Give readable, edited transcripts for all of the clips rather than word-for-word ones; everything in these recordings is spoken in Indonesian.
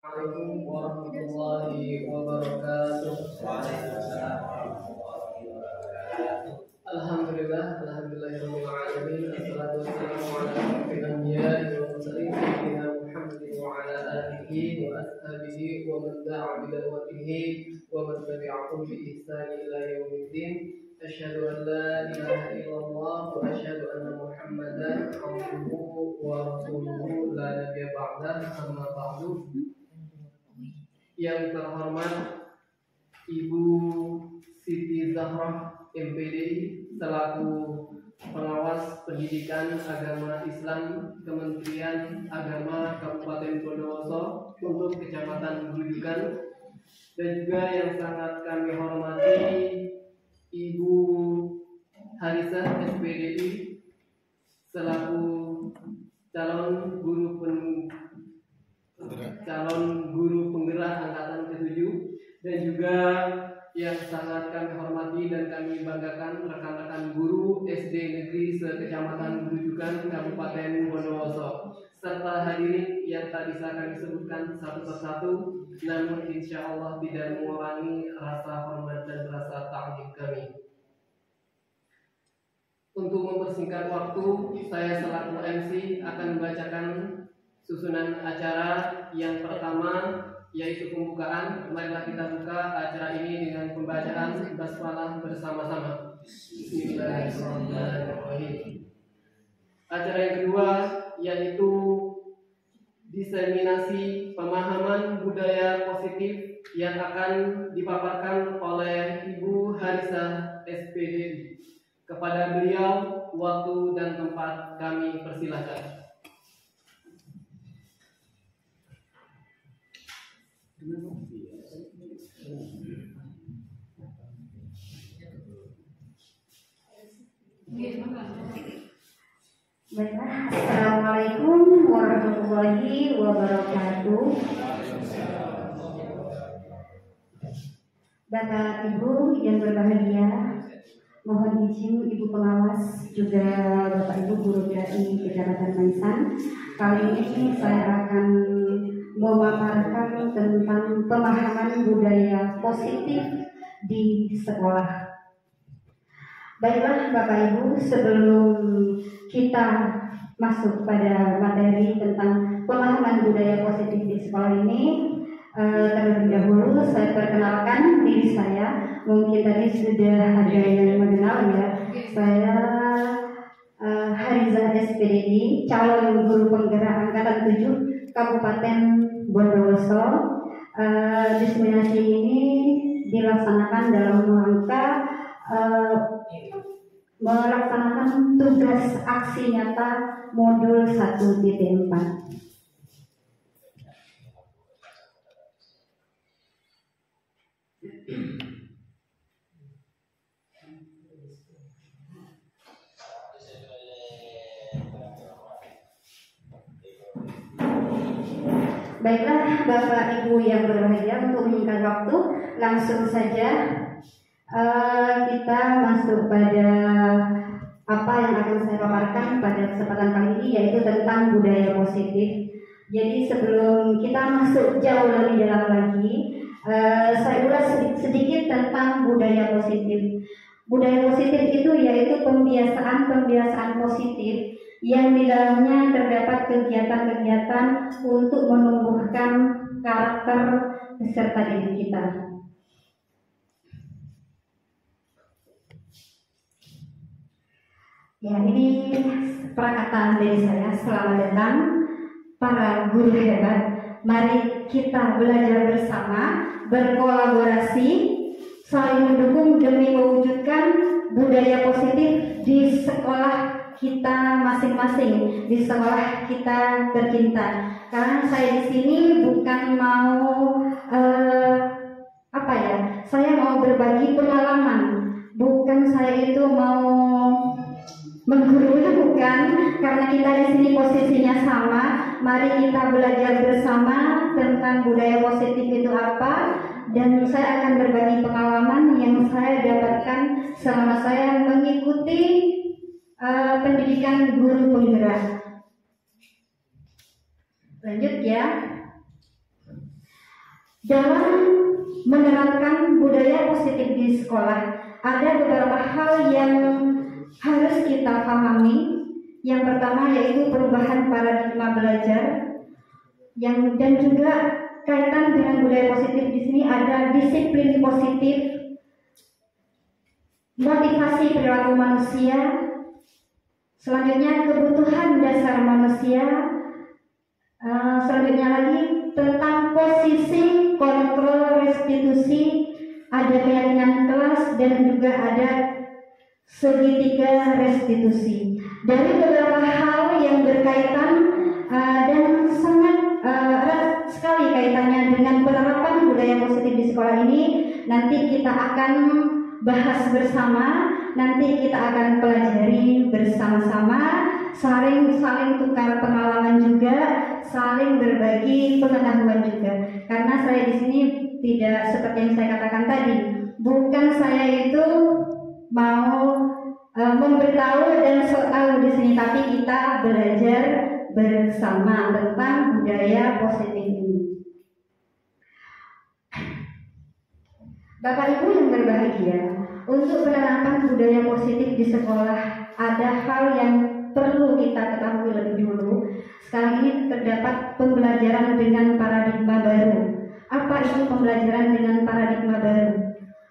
Assalamualaikum warahmatullahi wabarakatuh. Waalaikumsalam warahmatullahi wabarakatuh. Alhamdulillahirabbil alamin. Wassalatu wassalamu ala asyrofil anbiya'i wal mursalin sayyidina Muhammadin wa ala alihi wa ashabihi wa man da'a bi da'watihi wa man tabi'ahum bi ihsani ila yaumiddin. Asyhadu an la ilaha illallah wa asyhadu anna Muhammadan abduhu wa rasuluhu la nabiyya ba'dahu, amma ba'du. Yang terhormat Ibu Siti Zahrah MPD selaku pengawas pendidikan agama Islam Kementerian Agama Kabupaten Bondowoso untuk Kecamatan Grujugan, dan juga yang sangat kami hormati Ibu Harisah SPDI selaku calon guru penggerak angkatan ke-7, dan juga yang sangat kami hormati dan kami banggakan rekan-rekan guru SD Negeri se-Kecamatan Grujugan Kabupaten Bondowoso, serta hadirin yang tak bisa kami sebutkan satu persatu, namun insya Allah tidak mengurangi rasa hormat dan rasa ta'zim kami. Untuk mempersingkat waktu, saya selaku MC akan membacakan susunan acara. Yang pertama yaitu pembukaan. Marilah kita buka acara ini dengan pembacaan basmalah bersama-sama. Bismillahirrahmanirrahim. Acara yang kedua yaitu diseminasi pemahaman budaya positif yang akan dipaparkan oleh Ibu Harisah SPDI. Kepada beliau, waktu dan tempat kami persilahkan. Baiklah, Assalamualaikum warahmatullahi wabarakatuh. Bapak Ibu yang berbahagia, mohon izin Ibu pengawas juga Bapak Ibu guru PAI Kecamatan Maisan. Kali ini saya akan memaparkan tentang pemahaman budaya positif di sekolah. Baiklah Bapak Ibu, sebelum kita masuk pada materi tentang pemahaman budaya positif di sekolah ini, terlebih dahulu saya perkenalkan diri saya. Mungkin tadi sudah ada yang mengenal ya. Saya Harizah SPDI, calon guru penggerak angkatan 7 Kabupaten Bondowoso. Diseminasi ini dilaksanakan dalam rangka melaksanakan tugas aksi nyata modul 1.4. Baiklah Bapak Ibu yang berbahagia, untuk menyingkat waktu langsung saja kita masuk pada apa yang akan saya paparkan pada kesempatan kali ini, yaitu tentang budaya positif. Jadi sebelum kita masuk jauh lebih dalam lagi, saya ulas sedikit tentang budaya positif. Budaya positif itu yaitu pembiasaan positif yang di dalamnya terdapat kegiatan-kegiatan untuk menumbuhkan karakter peserta didik kita. Ya, ini perkataan dari saya. Selamat datang para guru hebat. Mari kita belajar bersama, berkolaborasi, saling mendukung demi mewujudkan budaya positif di sekolah kita masing-masing, di sekolah kita tercinta. Karena saya di sini bukan mau saya mau berbagi pengalaman, bukan saya itu mau mengguru, itu bukan. Karena kita di sini posisinya sama. Mari kita belajar bersama tentang budaya positif itu apa, dan saya akan berbagi pengalaman yang saya dapatkan selama saya mengikuti pendidikan guru penggerak. Lanjut ya. Dalam menerapkan budaya positif di sekolah, ada beberapa hal yang harus kita pahami. Yang pertama yaitu perubahan paradigma belajar, dan juga kaitan dengan budaya positif di sini ada disiplin positif, motivasi perilaku manusia, selanjutnya kebutuhan dasar manusia, selanjutnya lagi tentang posisi, kontrol, restitusi, ada keyakinan kelas, dan juga ada segitiga restitusi. Dari beberapa hal yang berkaitan dan sangat erat sekali kaitannya dengan penerapan budaya positif di sekolah ini, nanti kita akan bahas bersama, nanti kita akan pelajari bersama-sama, saling tukar pengalaman juga, saling berbagi pengetahuan juga. Karena saya di sini tidak seperti yang saya katakan tadi, bukan saya itu mau memberitahu dan sok tahu di sini, tapi kita belajar bersama tentang budaya positif ini. Bapak Ibu yang berbahagia, untuk penerapan budaya positif di sekolah ada hal yang perlu kita ketahui lebih dulu. Sekarang ini terdapat pembelajaran dengan paradigma baru. Apa itu pembelajaran dengan paradigma baru?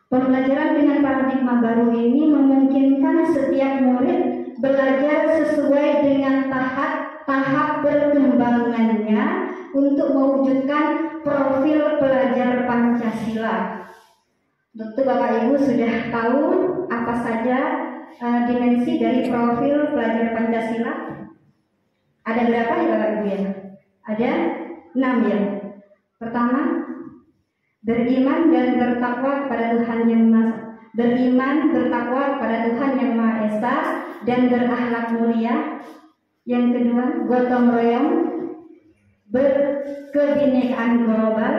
Pembelajaran dengan paradigma baru ini memungkinkan setiap murid belajar sesuai dengan tahap perkembangannya untuk mewujudkan profil pelajar Pancasila. Tentu Bapak Ibu sudah tahu apa saja dimensi dari profil pelajar Pancasila. Ada berapa ya Bapak Ibu ya? Ada 6 ya. Pertama, beriman dan bertakwa kepada Tuhan yang Maha, beriman bertakwa kepada Tuhan yang Maha Esa dan berakhlak mulia. Yang kedua, gotong royong, berkebinekaan global.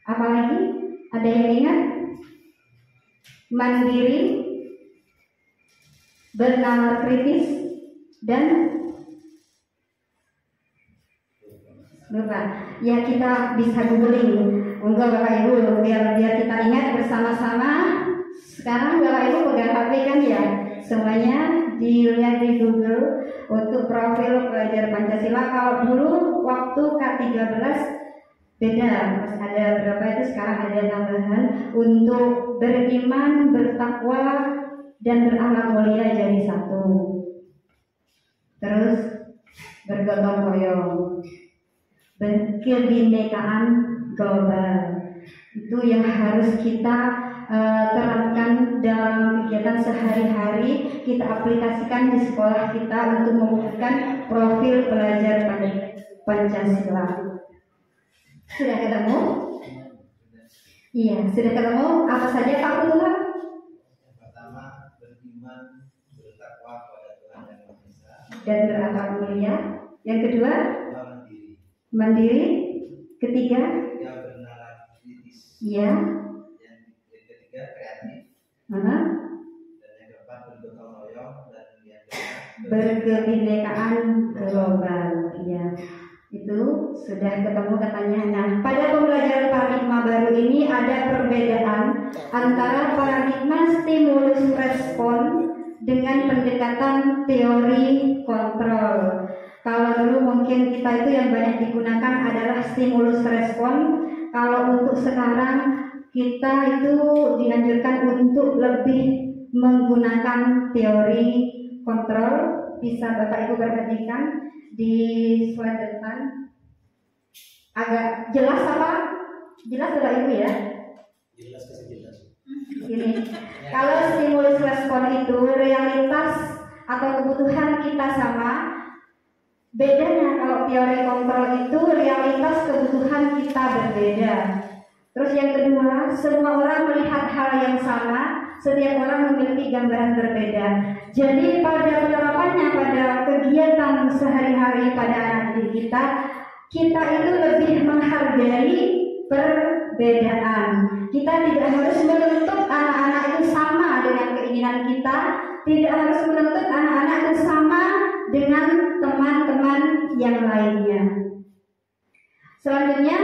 Apalagi? Ada yang ingat? Mandiri, bernalar kritis, dan lupa. Ya, kita bisa googling. Enggak Bapak Ibu, biar kita ingat bersama-sama. Sekarang Bapak Ibu pegang HP kan ya? Semuanya dilihat di Google untuk profil pelajar Pancasila. Kalau dulu waktu K13 beda, mas ada berapa itu, sekarang ada tambahan untuk beriman, bertakwa, dan berakhlak mulia jadi satu. Terus bergotong royong, kebinekaan global, itu yang harus kita terapkan dalam kegiatan sehari-hari, kita aplikasikan di sekolah kita untuk mewujudkan profil pelajar Pancasila. Sudah ketemu? Iya, sudah ketemu. Apa saja Pak Ketua? Yang pertama, beriman, bertakwa kepada Tuhan yang Maha Esa dan berakhlak mulia. Yang kedua, mandiri. Mandiri. Ketiga, Yang bernalar kritis. iya. Yang ketiga, kreatif. Mana? Dan yang keempat, bergotong royong. Dan yang kelima, Berkebinekaan global. Iya. Itu sudah ketemu katanya. Nah, pada pembelajaran paradigma baru ini ada perbedaan antara paradigma stimulus respon dengan pendekatan teori kontrol. Kalau dulu mungkin kita itu yang banyak digunakan adalah stimulus respon. Kalau untuk sekarang kita itu dianjurkan untuk lebih menggunakan teori kontrol. Bisa Bapak Ibu perhatikan di slide depan. Agak jelas apa? Jelas Bapak Ibu ya? jelas kasih jelas. Ini kalau stimulus respon itu realitas atau kebutuhan kita sama. Bedanya kalau teori kontrol itu realitas kebutuhan kita berbeda. Terus yang kedua, semua orang melihat hal yang sama, setiap orang memiliki gambaran berbeda. Jadi pada penerapannya pada kegiatan sehari-hari pada anak didik kita itu lebih menghargai perbedaan. Kita tidak harus menuntut anak-anak itu sama dengan keinginan kita, tidak harus menuntut anak-anak itu sama dengan teman-teman yang lainnya. Selanjutnya,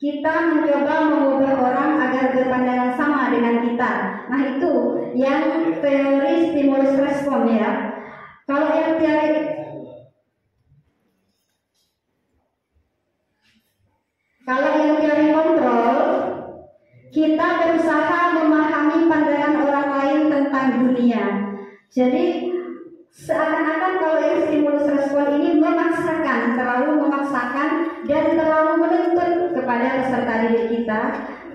kita mencoba mengubah orang agar berpandangan sama dengan kita. Nah, itu yang teori stimulus respon ya. Kalau yang teori kontrol, kita berusaha memahami pandangan orang lain tentang dunia. Jadi seakan-akan kalau yang stimulus respon ini terlalu memaksakan dan terlalu menuntut kepada peserta didik kita.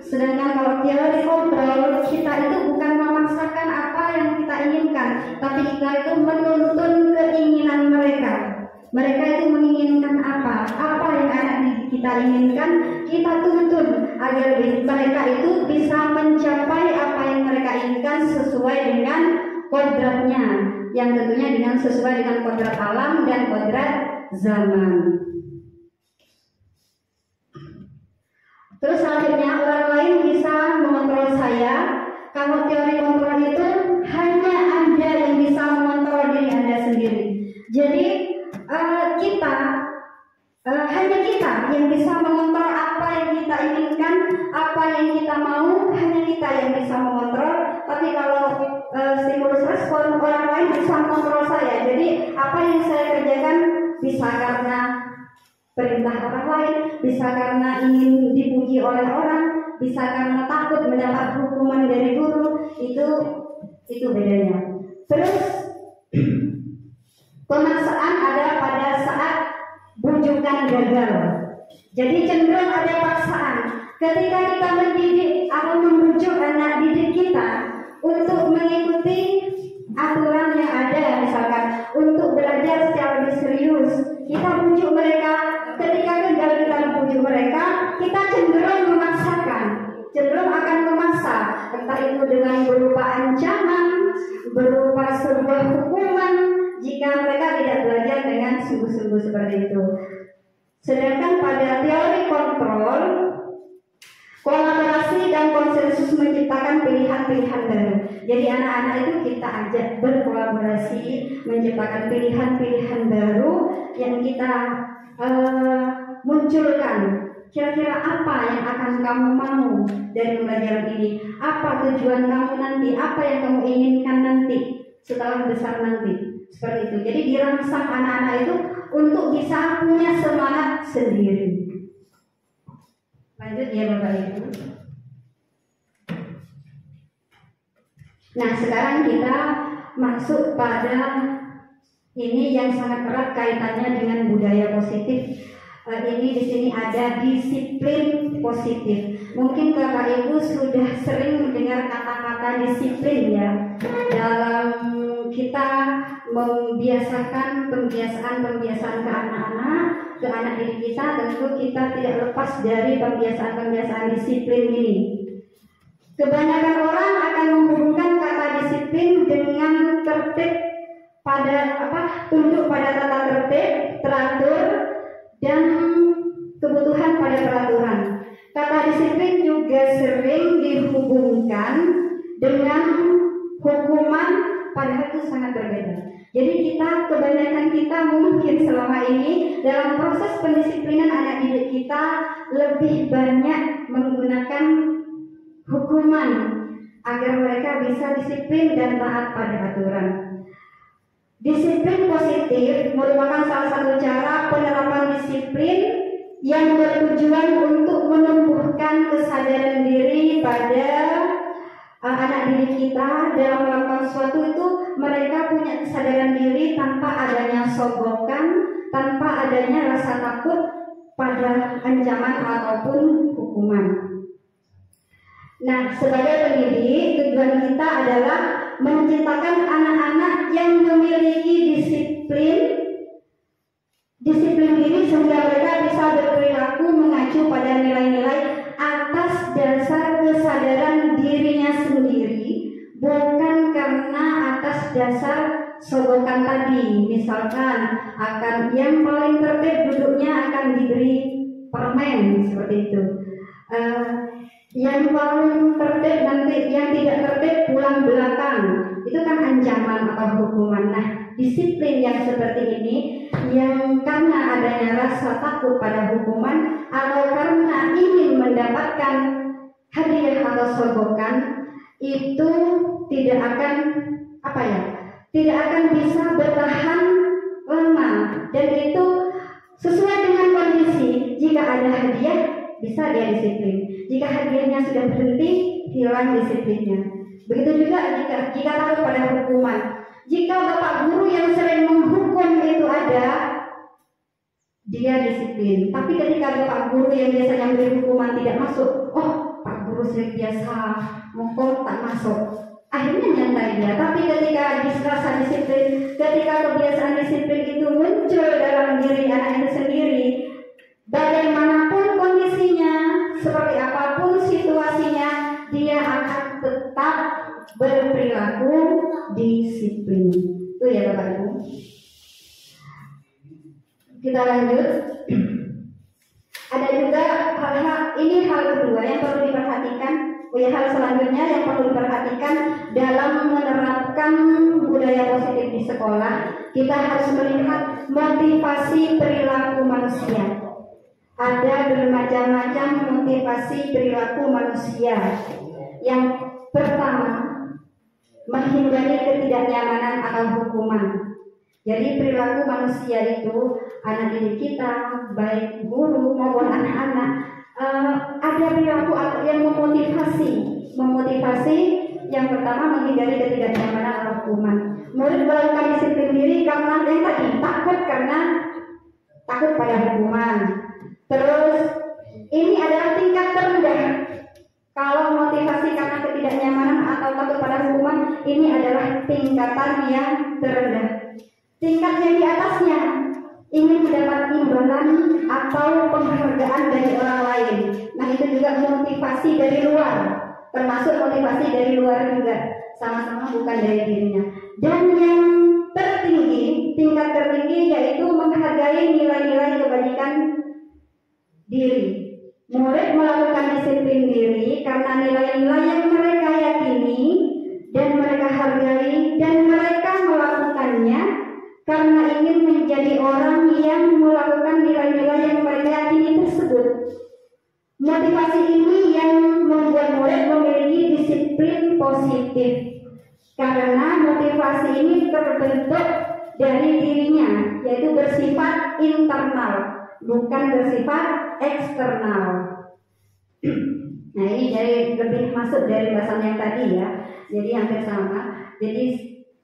Sedangkan kalau teori kontrol, kita itu bukan memaksakan apa yang kita inginkan, tapi kita itu menuntun keinginan mereka. Mereka itu menginginkan apa yang anak didik kita inginkan, kita tuntun agar mereka itu bisa mencapai apa yang mereka inginkan sesuai dengan kodratnya, yang tentunya sesuai dengan kodrat alam dan kodrat zaman. Terus selanjutnya, orang lain bisa mengontrol saya. Kalau teori kontrol itu hanya Anda yang bisa mengontrol diri Anda sendiri. Jadi hanya kita yang bisa mengontrol apa yang kita inginkan, apa yang kita mau, hanya kita yang bisa mengontrol. Tapi kalau stimulus respon, orang lain bisa mengontrol saya. Jadi apa yang saya kerjakan bisa karena perintah orang lain, bisa karena ingin dipuji oleh orang, bisa karena takut mendapat hukuman dari guru. Itu bedanya. Terus pemaksaan ada pada saat bujukan gagal. Jadi cenderung ada paksaan. Ketika kita mendidik atau membujuk anak didik kita untuk mengikuti aturan yang ada, misalkan untuk belajar secara lebih serius, kita bujuk mereka. Ketika gagal kita membujuk mereka, kita cenderung memaksakan, cenderung akan memaksa, entah itu dengan berupa ancaman, berupa sebuah hukuman jika mereka tidak belajar dengan sungguh-sungguh seperti itu. Sedangkan pada teori kontrol, kolaborasi dan konsensus menciptakan pilihan-pilihan baru. Jadi anak-anak itu kita ajak berkolaborasi, menciptakan pilihan-pilihan baru yang kita munculkan. Kira-kira apa yang akan kamu mau dari pembelajaran ini? Apa tujuan kamu nanti? Apa yang kamu inginkan nanti setelah besar nanti? Seperti itu. Jadi dirangsang anak-anak itu untuk bisa punya semangat sendiri. Lanjut ya Bapak Ibu. Nah, sekarang kita masuk pada ini yang sangat erat kaitannya dengan budaya positif. Ini di sini ada disiplin positif. Mungkin Bapak Ibu sudah sering mendengar kata-kata disiplin ya. Dalam kita membiasakan pembiasaan ke anak-anak, ke anak didik kita, tentu kita tidak lepas dari pembiasaan disiplin ini. Kebanyakan orang akan menghubungkan kata disiplin dengan tertib tunduk pada tata tertib, teratur, dan kebutuhan pada peraturan. Kata disiplin juga sering dihubungkan dengan hukuman, padahal itu sangat berbeda. Jadi kebanyakan kita mungkin selama ini dalam proses pendisiplinan anak didik kita lebih banyak menggunakan hukuman agar mereka bisa disiplin dan taat pada aturan. Disiplin positif merupakan salah satu cara penerapan disiplin yang bertujuan untuk menumbuhkan kesadaran diri pada anak didik kita. Dalam melakukan sesuatu itu mereka punya kesadaran diri tanpa adanya sogokan, tanpa adanya rasa takut pada ancaman ataupun hukuman. Nah, sebagai pendidik, tujuan kita adalah menciptakan anak-anak yang memiliki disiplin diri sehingga mereka bisa berperilaku mengacu pada nilai-nilai atas dasar kesadaran dirinya sendiri, bukan karena atas dasar sogokan tadi. Misalkan akan yang paling tertib duduknya akan diberi permen seperti itu. Yang paling tertib nanti yang tidak tertib pulang belakang, itu kan ancaman atau hukuman. Nah, disiplin yang seperti ini yang karena adanya rasa takut pada hukuman atau karena ingin mendapatkan hadiah atau sogokan itu tidak akan tidak akan bisa bertahan lama, dan itu sesuai dengan kondisi. Jika ada hadiah bisa dia disiplin, jika hadiahnya sudah berhenti hilang disiplinnya. Begitu juga jika takut pada hukuman. Jika bapak guru yang sering menghukum itu ada, dia disiplin. Tapi ketika bapak guru yang biasanya memberi hukuman tidak masuk, oh pak guru sering biasa mukul tak masuk, akhirnya nyantai dia. Tapi ketika dirasa disiplin, ketika kebiasaan disiplin itu muncul dalam diri anak itu sendiri, bagaimanapun kondisinya, seperti apapun situasinya, dia akan tetap berperilaku disiplin. Itu ya Bapak Ibu. Kita lanjut. Ada juga hal kedua yang perlu diperhatikan. Hal selanjutnya yang perlu diperhatikan dalam menerapkan budaya positif di sekolah, kita harus melihat motivasi perilaku manusia. Ada bermacam-macam motivasi perilaku manusia. Yang pertama, menghindari ketidaknyamanan atau hukuman. Jadi perilaku manusia itu, anak didik kita, baik guru maupun anak-anak, ada perilaku yang memotivasi. Yang pertama, menghindari ketidaknyamanan atau hukuman. Murid melakukan disiplin diri karena yang tadi takut pada hukuman. Terus ini adalah tingkat terendah. Kalau motivasi karena ketidaknyamanan atau takut pada hukuman, ini adalah tingkatan yang terendah. Tingkat yang di atasnya ingin mendapat imbalan atau penghargaan dari orang lain. Nah, itu juga motivasi dari luar, termasuk motivasi dari luar juga, sama-sama bukan dari dirinya. Dan yang tertinggi, tingkat tertinggi yaitu menghargai nilai-nilai kebaikan diri. Murid melakukan disiplin diri karena nilai-nilai yang mereka yakini dan mereka hargai, dan mereka melakukannya karena ingin menjadi orang yang melakukan nilai-nilai yang mereka yakini tersebut. Motivasi ini yang membuat murid memiliki disiplin positif, karena motivasi ini terbentuk dari dirinya, yaitu bersifat internal, bukan bersifat eksternal. Nah, ini lebih masuk dari bahasan yang tadi ya. Jadi hampir sama. Jadi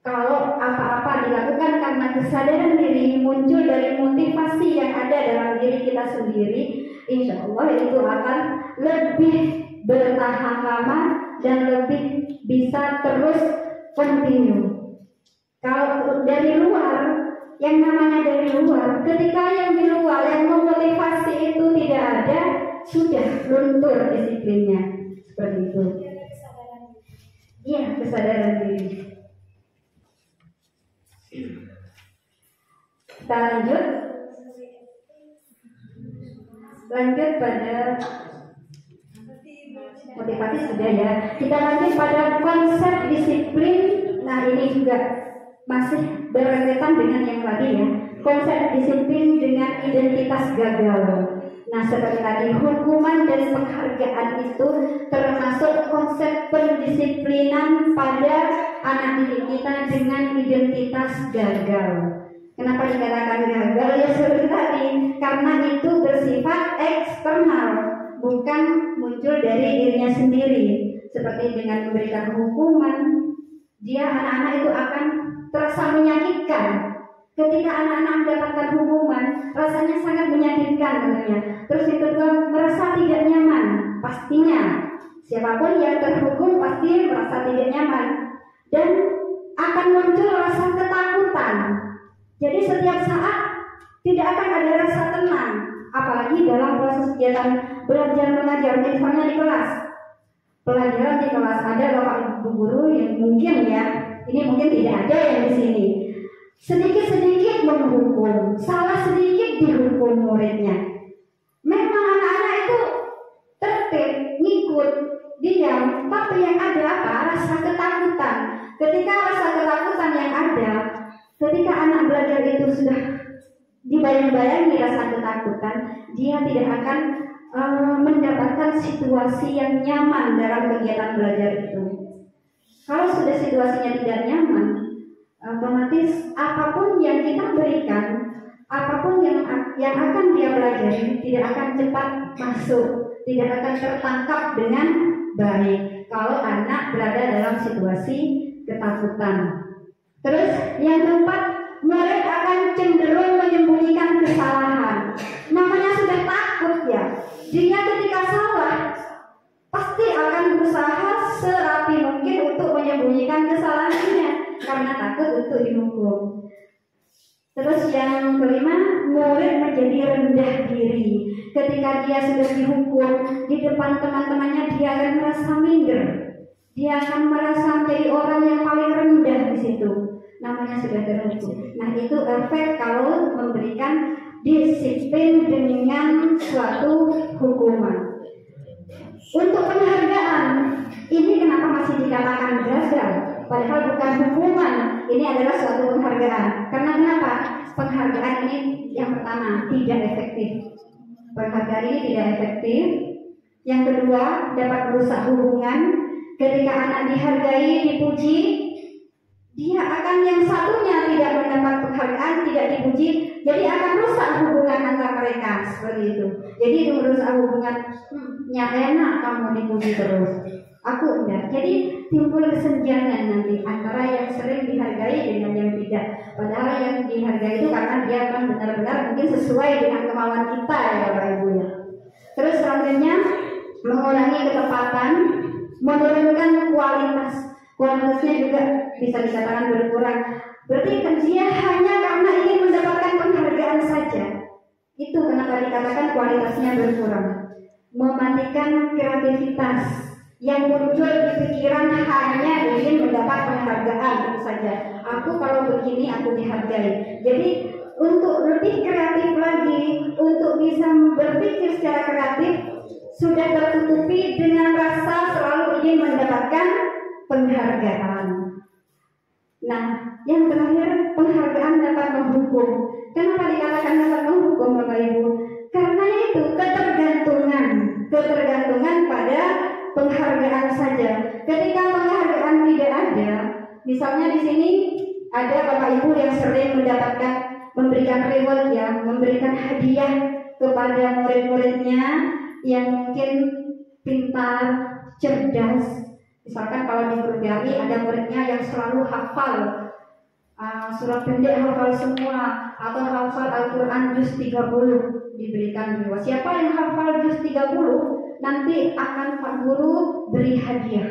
kalau apa-apa dilakukan karena kesadaran diri, muncul dari motivasi yang ada dalam diri kita sendiri, insya Allah itu akan lebih bertahan lama dan lebih bisa terus continue. Kalau dari luar, yang namanya dari luar, ketika yang di luar yang memotivasi itu tidak ada, sudah luntur disiplinnya. Seperti itu. Iya, kesadaran diri. Kita lanjut pada motivasi sudah ya. Kita lanjut pada konsep disiplin. Nah, ini juga masih berkaitan dengan yang tadi ya. Konsep disiplin dengan identitas gagal. Nah, seperti tadi, hukuman dan penghargaan itu termasuk konsep pendisiplinan pada anak didik kita dengan identitas gagal. Kenapa dikatakan gagal? Ya seperti tadi, karena itu bersifat eksternal, bukan muncul dari dirinya sendiri. Seperti dengan memberikan hukuman, anak-anak itu akan terasa menyakitkan. Ketika anak-anak mendapatkan hukuman, rasanya sangat menyakitkan tentunya. Terus yang kedua, merasa tidak nyaman. Pastinya siapapun yang terhukum pasti merasa tidak nyaman, dan akan muncul rasa ketakutan. Jadi setiap saat tidak akan ada rasa tenang, apalagi dalam proses kegiatan belajar mengajar. Misalnya di kelas, pelajaran di kelas ada bapak ibu guru yang mungkin ya, ini mungkin tidak ada yang di sini. Sedikit-sedikit menghukum, salah sedikit dihukum muridnya. Memang anak-anak itu tertib, ngikut, diam, tapi yang ada apa? Rasa ketakutan. Ketika rasa ketakutan yang ada, ketika anak belajar itu sudah dibayang-bayangi rasa ketakutan, dia tidak akan mendapatkan situasi yang nyaman dalam kegiatan belajar itu. Kalau sudah situasinya tidak nyaman, otomatis apapun yang kita berikan, apapun yang akan dia pelajari tidak akan cepat masuk, tidak akan tertangkap dengan baik kalau anak berada dalam situasi ketakutan. Terus yang keempat, murid akan cenderung menyembunyikan kesalahan. Namanya sudah takut ya. Dia ketika salah pasti akan berusaha serapi mungkin untuk menyembunyikan kesalahannya karena takut untuk dihukum. Terus yang kelima, murid menjadi rendah diri. Ketika dia sudah dihukum di depan teman-temannya, dia akan merasa minder. Dia akan merasa menjadi orang yang paling rendah di situ. Namanya sudah terhukum. Nah, itu efek kalau memberikan disiplin dengan suatu hukuman. Untuk penghargaan, ini kenapa masih dikatakan gagal? Padahal bukan hukuman, ini adalah suatu penghargaan. Karena kenapa? Penghargaan ini yang pertama tidak efektif. Penghargaan ini tidak efektif. Yang kedua, dapat merusak hubungan. Ketika anak dihargai, dipuji, dia akan yang satunya tidak mendapat penghargaan, tidak dipuji, jadi akan rusak hubungan antara mereka seperti itu. Jadi itu merusak hubungan. Enak kamu dipuji terus, aku enggak. Jadi timbul kesenjangan nanti antara yang sering dihargai dengan yang tidak. Padahal yang dihargai itu karena dia akan benar-benar mungkin sesuai dengan kemauan kita ya Bapak Ibu ya. Terus selanjutnya mengurangi ketepatan, menurunkan kualitas. Kualitasnya juga bisa dikatakan berkurang. Berarti dia hanya karena ingin mendapatkan penghargaan saja. Itu kenapa dikatakan kualitasnya berkurang. Mematikan kreativitas yang muncul di pikiran hanya ingin mendapat penghargaan itu saja. Aku kalau begini aku dihargai. Jadi untuk lebih kreatif lagi, untuk bisa berpikir secara kreatif sudah tertutupi dengan rasa selalu ingin mendapatkan penghargaan. Nah, yang terakhir, penghargaan dapat menghukum. Kenapa dikatakan dapat menghukum Bapak Ibu? Karena itu ketergantungan pada penghargaan saja. Ketika penghargaan tidak ada, misalnya di sini ada Bapak Ibu yang sering memberikan reward ya, memberikan hadiah kepada murid-muridnya yang mungkin pintar, cerdas. Misalkan kalau di Burgari ada muridnya yang selalu hafal surat pendek, hafal semua, atau hafal Al-Quran juz 30 diberikan reward. Siapa yang hafal juz 30 nanti akan Pak Guru beri hadiah.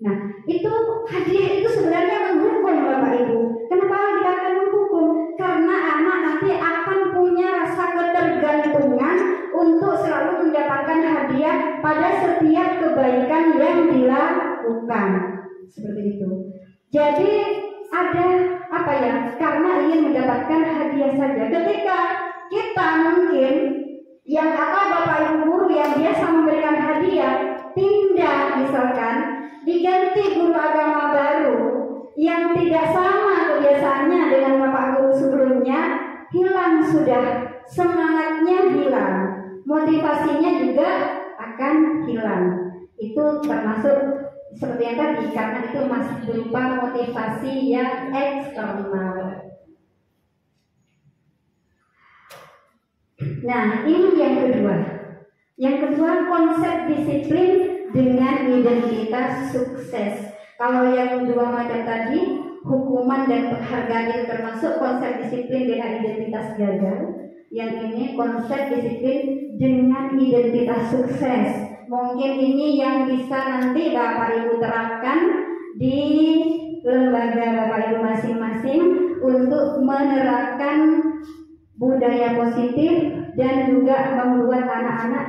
Nah, itu hadiah itu sebenarnya menghukum Bapak Ibu. Kenapa dikatakan menghukum? Karena anak nanti akan punya rasa ketergantungan untuk selalu mendapatkan hadiah pada setiap kebaikan yang dilakukan. Seperti itu. Jadi ada apa ya? Karena ingin mendapatkan hadiah saja. Ketika kita mungkin yang Bapak Ibu guru yang biasa memberikan hadiah pindah misalkan diganti guru agama baru yang tidak sama kebiasaannya dengan Bapak Guru sebelumnya, hilang sudah, semangatnya hilang, motivasinya juga akan hilang. Itu termasuk seperti yang tadi, karena itu masih berupa motivasi yang eksternal. Nah, ini yang kedua. Yang kedua, konsep disiplin dengan identitas sukses. Kalau yang dua macam tadi, hukuman dan penghargaan itu termasuk konsep disiplin dengan identitas gagal. Yang ini konsep disiplin dengan identitas sukses. Mungkin ini yang bisa nanti Bapak Ibu terapkan di lembaga Bapak Ibu masing-masing untuk menerapkan budaya positif dan juga membuat anak-anak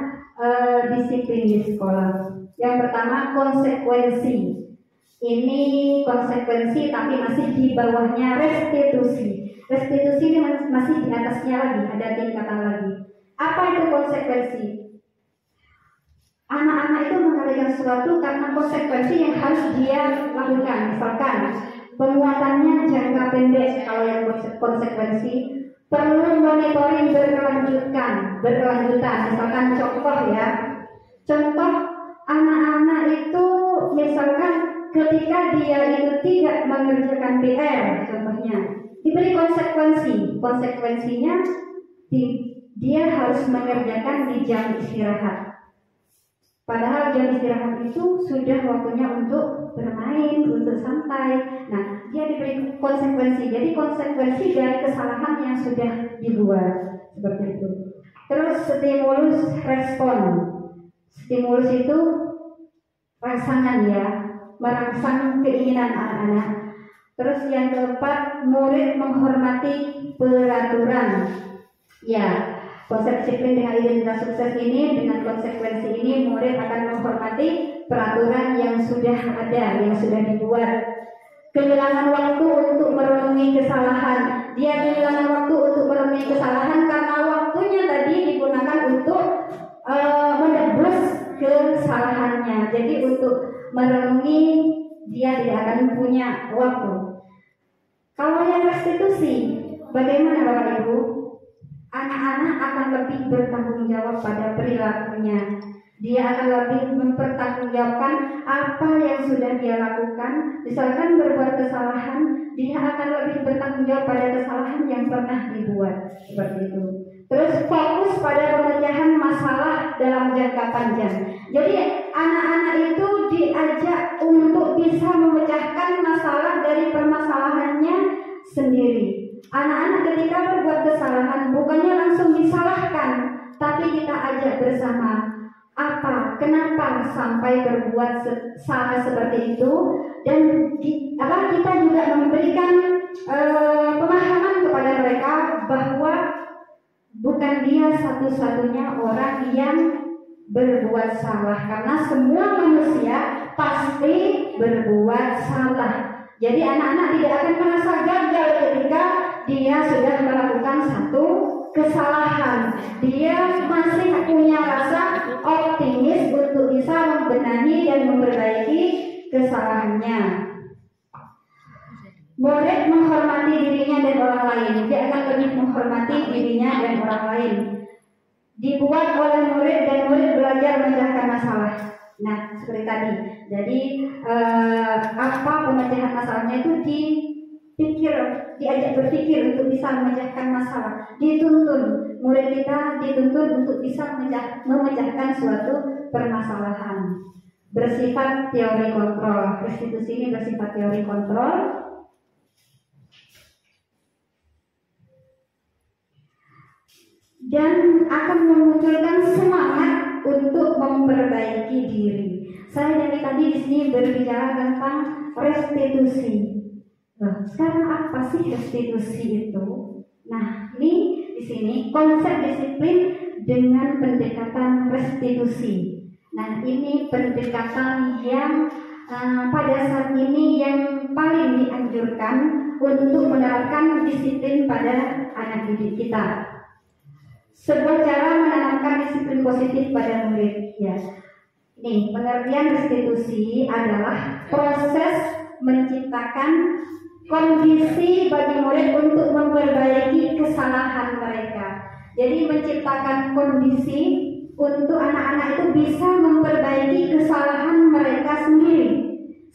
disiplin di sekolah. Yang pertama, konsekuensi. Ini konsekuensi tapi masih di bawahnya restitusi. Restitusi ini masih di atasnya lagi, ada tingkatan lagi. Apa itu konsekuensi? Anak-anak itu mengabaikan sesuatu karena konsekuensi yang harus dia lakukan. Misalkan penguatannya jangka pendek. Kalau yang konsekuensi perlu monitoring berkelanjutan. Misalkan contoh ya, contoh ketika dia itu tidak mengerjakan PR, contohnya diberi konsekuensi. Konsekuensinya dia harus mengerjakan di jam istirahat. Padahal jam istirahat itu sudah waktunya untuk bermain, untuk santai. Nah, dia diberi konsekuensi. Jadi konsekuensi dari kesalahan yang sudah dibuat, seperti itu. Terus stimulus respon. Stimulus itu rangsangan ya, merangsang keinginan anak-anak. Terus yang keempat, murid menghormati peraturan. Ya, konsep disiplin dengan identitas sukses ini, dengan konsekuensi ini, murid akan menghormati peraturan yang sudah ada, yang sudah dibuat. Kehilangan waktu untuk merenungi kesalahan. Dia kehilangan waktu untuk merenungi kesalahan karena waktunya tadi digunakan untuk menebus kesalahannya. Jadi untuk merenungi dia tidak akan punya waktu. Kalau yang restitusi, bagaimana Bapak Ibu? Anak-anak akan lebih bertanggung jawab pada perilakunya. Dia akan lebih mempertanggungjawabkan apa yang sudah dia lakukan. Misalkan berbuat kesalahan, dia akan lebih bertanggung jawab pada kesalahan yang pernah dibuat. Seperti itu. Terus fokus pada pemecahan masalah dalam jangka panjang. Jadi anak-anak itu diajak untuk bisa memecahkan masalah dari permasalahannya sendiri. Anak-anak ketika berbuat kesalahan bukannya langsung disalahkan, tapi kita ajak bersama. Kenapa sampai berbuat salah seperti itu, dan kita juga memberikan pemahaman kepada mereka bahwa bukan dia satu-satunya orang yang berbuat salah, karena semua manusia pasti berbuat salah. Jadi anak-anak tidak akan merasa gagal ketika dia sudah melakukan satu kesalahan. Dia masih punya rasa optimis untuk bisa membenahi dan memperbaiki kesalahannya. Murid menghormati dirinya dan orang lain. Dia akan lebih menghormati dirinya dan orang lain. Dibuat oleh murid dan murid belajar memecahkan masalah. Nah, seperti tadi. Jadi apa pemecahan masalahnya itu diajak berpikir untuk bisa memecahkan masalah. Dituntun, murid kita dituntun untuk bisa memecahkan suatu permasalahan. Bersifat teori kontrol. Restitusi ini bersifat teori kontrol. Dan akan memunculkan semangat untuk memperbaiki diri. Saya dari tadi di sini berbicara tentang restitusi. Sekarang apa sih restitusi itu? Nah, ini di sini konsep disiplin dengan pendekatan restitusi. Nah, ini pendekatan yang pada saat ini yang paling dianjurkan untuk menerapkan disiplin pada anak didik kita. Sebuah cara menanamkan disiplin positif pada murid. Ya, nih pengertian restitusi adalah proses menciptakan kondisi bagi murid untuk memperbaiki kesalahan mereka. Jadi menciptakan kondisi untuk anak-anak itu bisa memperbaiki kesalahan mereka sendiri,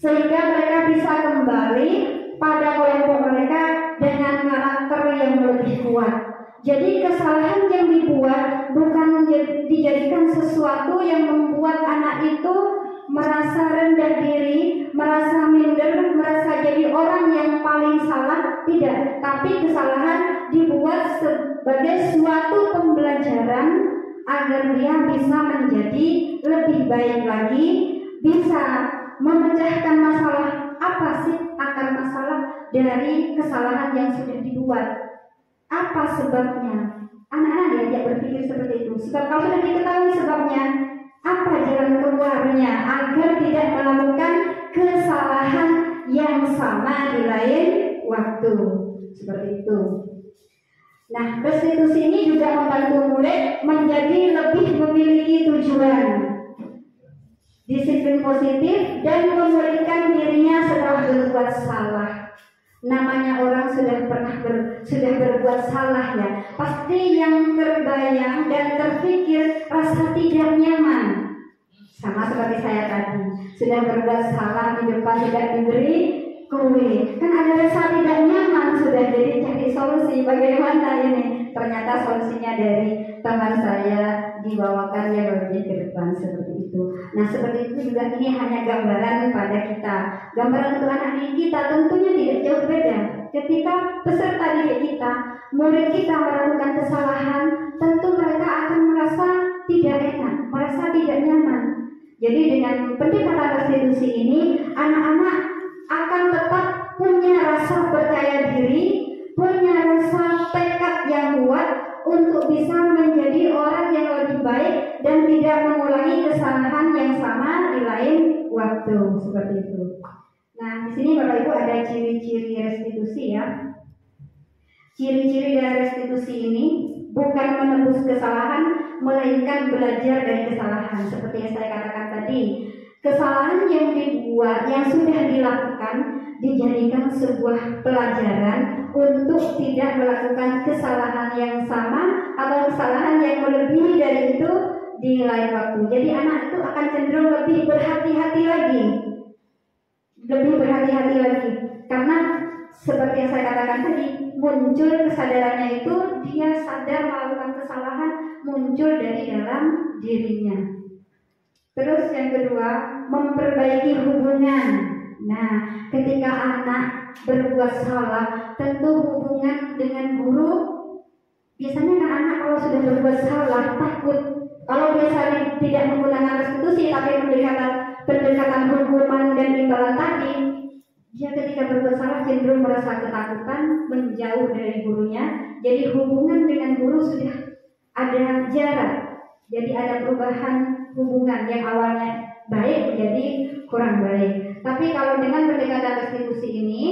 sehingga mereka bisa kembali pada kelompok mereka dengan karakter yang lebih kuat. Jadi kesalahan yang dibuat bukan dijadikan sesuatu yang membuat anak itu merasa rendah diri, merasa minder, merasa jadi orang yang paling salah. Tidak, tapi kesalahan dibuat sebagai suatu pembelajaran agar dia bisa menjadi lebih baik lagi, bisa memecahkan masalah. Apa sih akar masalah dari kesalahan yang sudah dibuat? Apa sebabnya? Anak-anak diajak berpikir seperti itu. Sebab kalau sudah diketahui sebabnya, apa jalan keluarnya agar tidak melakukan kesalahan yang sama di lain waktu. Seperti itu. Nah, restitusi ini juga membantu murid menjadi lebih memiliki tujuan, disiplin positif, dan memulihkan dirinya setelah berbuat salah. Namanya orang sudah berbuat salah ya, pasti yang terbayang dan terpikir rasa tidak nyaman. Sama seperti saya tadi, sudah berbuat salah di depan tidak diberi kue, kan ada rasa tidak nyaman, sudah jadi cari solusi bagaimana ini. Ternyata solusinya dari teman saya dibawakan ya lebih ke depan seperti itu. Nah seperti itu juga ini hanya gambaran pada kita. Gambaran untuk anak didik kita tentunya tidak jauh beda. Ketika peserta didik kita, murid kita melakukan kesalahan, tentu mereka akan merasa tidak enak, merasa tidak nyaman. Jadi dengan pendekatan restitusi ini, anak-anak akan tetap punya rasa percaya diri, punya rasa tekad yang kuat untuk bisa menjadi orang yang lebih baik dan tidak mengulangi kesalahan yang sama di lain waktu seperti itu. Nah, di sini Bapak Ibu ada ciri-ciri restitusi ya. Ciri-ciri dari restitusi ini bukan menebus kesalahan, melainkan belajar dari kesalahan. Seperti yang saya katakan tadi, kesalahan yang dibuat, yang sudah dilakukan, dijadikan sebuah pelajaran untuk tidak melakukan kesalahan yang sama atau kesalahan yang melebihi dari itu di lain waktu. Jadi anak itu akan cenderung lebih berhati-hati lagi, karena seperti yang saya katakan tadi, muncul kesadarannya itu dia sadar melakukan kesalahan muncul dari dalam dirinya. Terus yang kedua, memperbaiki hubungan. Nah, ketika anak berbuat salah, tentu hubungan dengan guru, biasanya kan anak kalau sudah berbuat salah takut. Kalau biasanya tidak menggunakan restitusi tapi pendekatan hukuman dan imbalan tadi, dia ketika berbuat salah cenderung merasa ketakutan, menjauh dari gurunya. Jadi hubungan dengan guru sudah ada jarak. Jadi ada perubahan hubungan yang awalnya baik menjadi kurang baik. Tapi kalau dengan pendekatan restitusi ini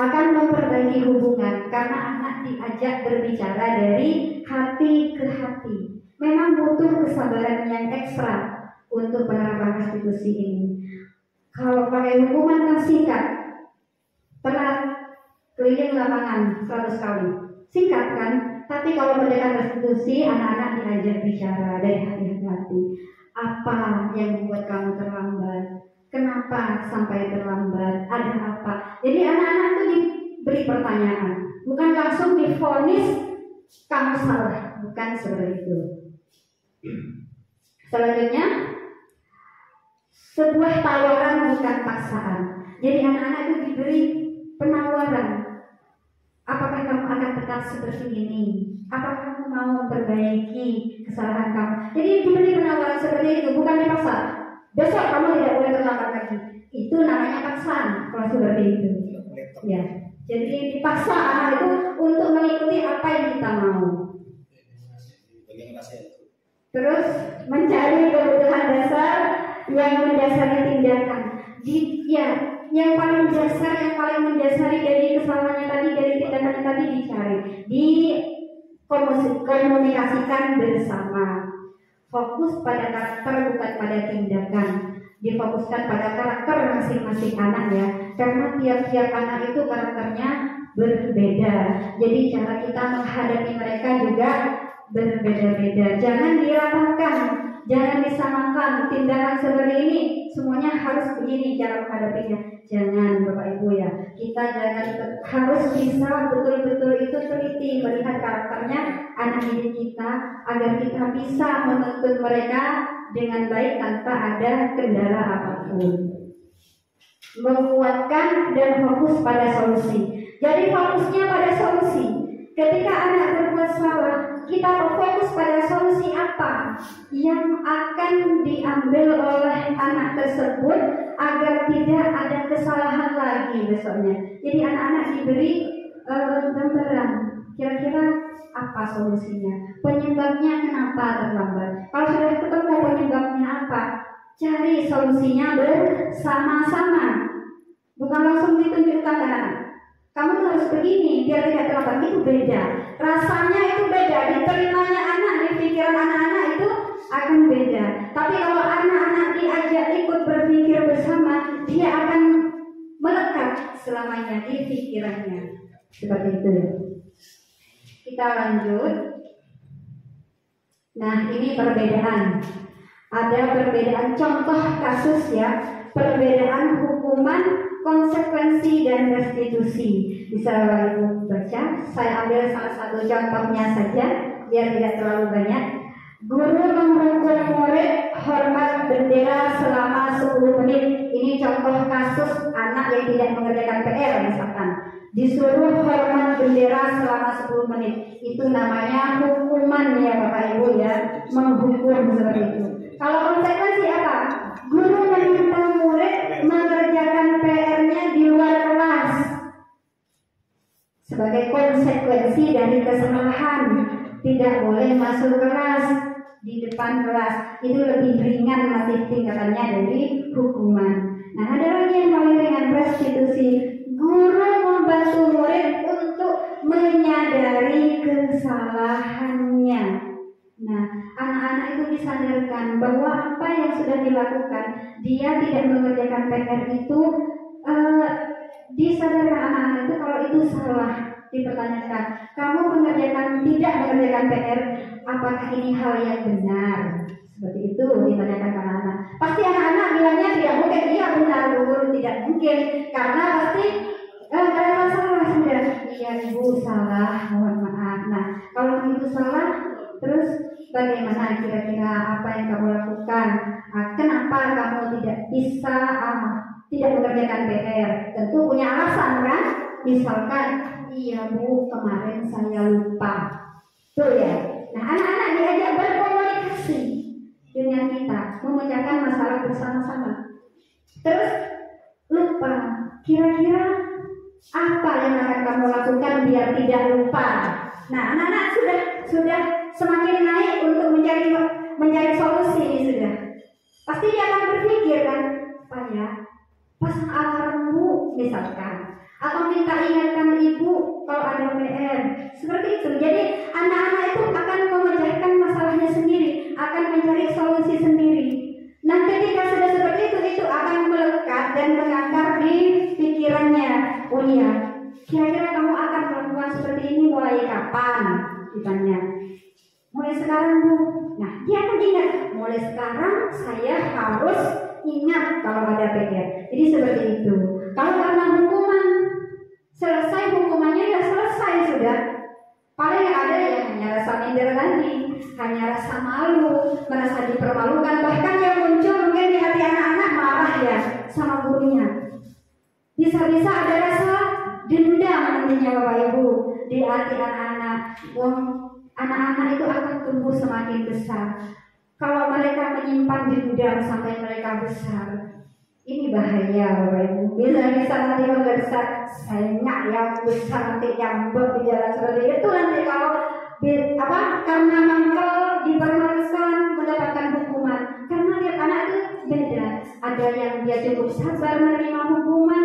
akan memperbaiki hubungan karena anak diajak berbicara dari hati ke hati. Memang butuh kesabaran yang ekstra untuk penerapan restitusi ini. Kalau pakai hukuman kan singkat, telat keliling lapangan 100 kali, singkat kan? Tapi kalau pendekatan restitusi, anak-anak diajak bicara dari hati-hati. Apa yang membuat kamu terlambat? Kenapa sampai terlambat? Ada apa? Jadi anak-anak itu diberi pertanyaan, bukan langsung divonis kamu salah, bukan seperti itu. Selanjutnya, sebuah tawaran bukan paksaan. Jadi anak-anak itu diberi penawaran. Apakah kamu akan tetap seperti ini? Apakah kamu mau memperbaiki kesalahan kamu? Jadi diberi penawaran seperti itu, bukan dipaksa. Besok kamu tidak boleh terlambat lagi. Itu namanya paksaan kalau seperti itu. Ya. Jadi dipaksa anak itu untuk mengikuti apa yang kita mau. Terus mencari kebutuhan dasar yang mendasari tindakan. Yang paling dasar, yang paling mendasari dari kesalahannya tadi, dari tindakannya tadi dicari, dikomunikasikan bersama. Fokus pada karakter bukan pada tindakan. Difokuskan pada karakter masing-masing anak ya, karena tiap-tiap anak itu karakternya berbeda. Jadi cara kita menghadapi mereka juga berbeda-beda. Jangan diratakan, jangan disamakan. Tindakan seperti ini semuanya harus begini cara menghadapinya. Jangan Bapak Ibu ya. Kita harus bisa betul-betul itu teliti melihat karakternya anak didik kita agar kita bisa menuntun mereka dengan baik tanpa ada kendala apapun. Menguatkan dan fokus pada solusi. Jadi fokusnya pada solusi. Ketika anak berbuat salah, kita fokus pada solusi apa yang akan diambil oleh anak tersebut agar tidak ada kesalahan lagi besoknya. Jadi anak-anak diberi gambaran kira-kira apa solusinya, penyebabnya kenapa terlambat. Kalau sudah ketemu penyebabnya apa, cari solusinya bersama-sama. Bukan langsung ditunjukkan ke anak. Kamu harus begini biar tidak terlambat, itu beda. Rasanya itu beda, diterimanya anak, di pikiran anak-anak itu akan beda. Tapi kalau anak-anak diajak ikut berpikir bersama, dia akan melekat selamanya di pikirannya. Seperti itu. Kita lanjut. Nah, ini perbedaan Ada perbedaan contoh kasus ya, perbedaan hukuman, konsekuensi dan restitusi. Bisa Ibu baca. Saya ambil salah satu contohnya saja biar tidak terlalu banyak. Guru menghukum murid hormat bendera selama 10 menit. Ini contoh kasus anak yang tidak mengerjakan PR misalkan. Disuruh hormat bendera selama 10 menit. Itu namanya hukuman ya Bapak Ibu ya, menghukum seperti itu. Kalau konsekuensi apa? Guru meminta murid mengerjakan PR-nya di luar kelas. Sebagai konsekuensi dari kesalahan, tidak boleh masuk kelas, di depan kelas. Itu lebih ringan masih tingkatannya dari hukuman. Nah, ada lagi yang paling ringan, restitusi. Guru membantu murid untuk menyadari kesalahannya. Nah, anak-anak itu disadarkan bahwa apa yang sudah dilakukan, dia tidak mengerjakan PR itu, disadarkan anak-anak itu kalau itu salah, dipertanyakan. Kamu tidak mengerjakan PR, apakah ini hal yang benar? Seperti itu ditanyakan ke anak-anak. Pasti anak-anak bilangnya tidak mungkin, iya benar guru, tidak mungkin, karena pasti ada masalah sudah. Iya Ibu salah, mohon maaf. Nah, kalau itu salah, terus bagaimana kira-kira apa yang kamu lakukan? Kenapa kamu tidak bisa tidak mengerjakan PR? Tentu punya alasan kan? Misalkan, iya Bu, kemarin saya lupa. Tuh ya. Nah, anak-anak diajak berkomunikasi dengan kita, memecahkan masalah bersama-sama. Terus lupa, kira-kira apa yang akan kamu lakukan biar tidak lupa? Nah, anak-anak sudah semakin naik untuk mencari solusi ini sudah. Pasti dia akan berpikir kan, apa ya? Pasang alarm Bu misalkan, atau minta ingatkan Ibu kalau ada PR. Seperti itu. Jadi anak-anak itu akan memecahkan masalahnya sendiri, akan mencari solusi sendiri. Nah, ketika sudah seperti itu akan melekat dan mengakar di pikirannya. Oh iya, kira-kira kamu akan melakukan seperti ini mulai kapan? Ditanya. Mulai sekarang Bu. Nah, dia akan ingat. Mulai sekarang saya harus ingat kalau ada PR. Jadi seperti itu. Kalau karena hukuman, selesai hukumannya ya selesai sudah. Paling ada yang hanya rasa minder tadi, hanya rasa malu, merasa dipermalukan. Bahkan yang muncul mungkin di hati anak-anak marah ya sama gurunya. Bisa-bisa ada rasa dendam nantinya Bapak Ibu di hati anak-anak. Anak-anak itu akan tumbuh semakin besar. Kalau mereka menyimpan dendam sampai mereka besar, ini bahaya Bapak Ibu. Bisa nanti membesar, saya yang besar nanti yang berbicara seperti itu nanti kalau karena mangkel dipermalukan mendapatkan hukuman. Karena lihat anak itu beda. Ada yang dia cukup sabar menerima hukuman,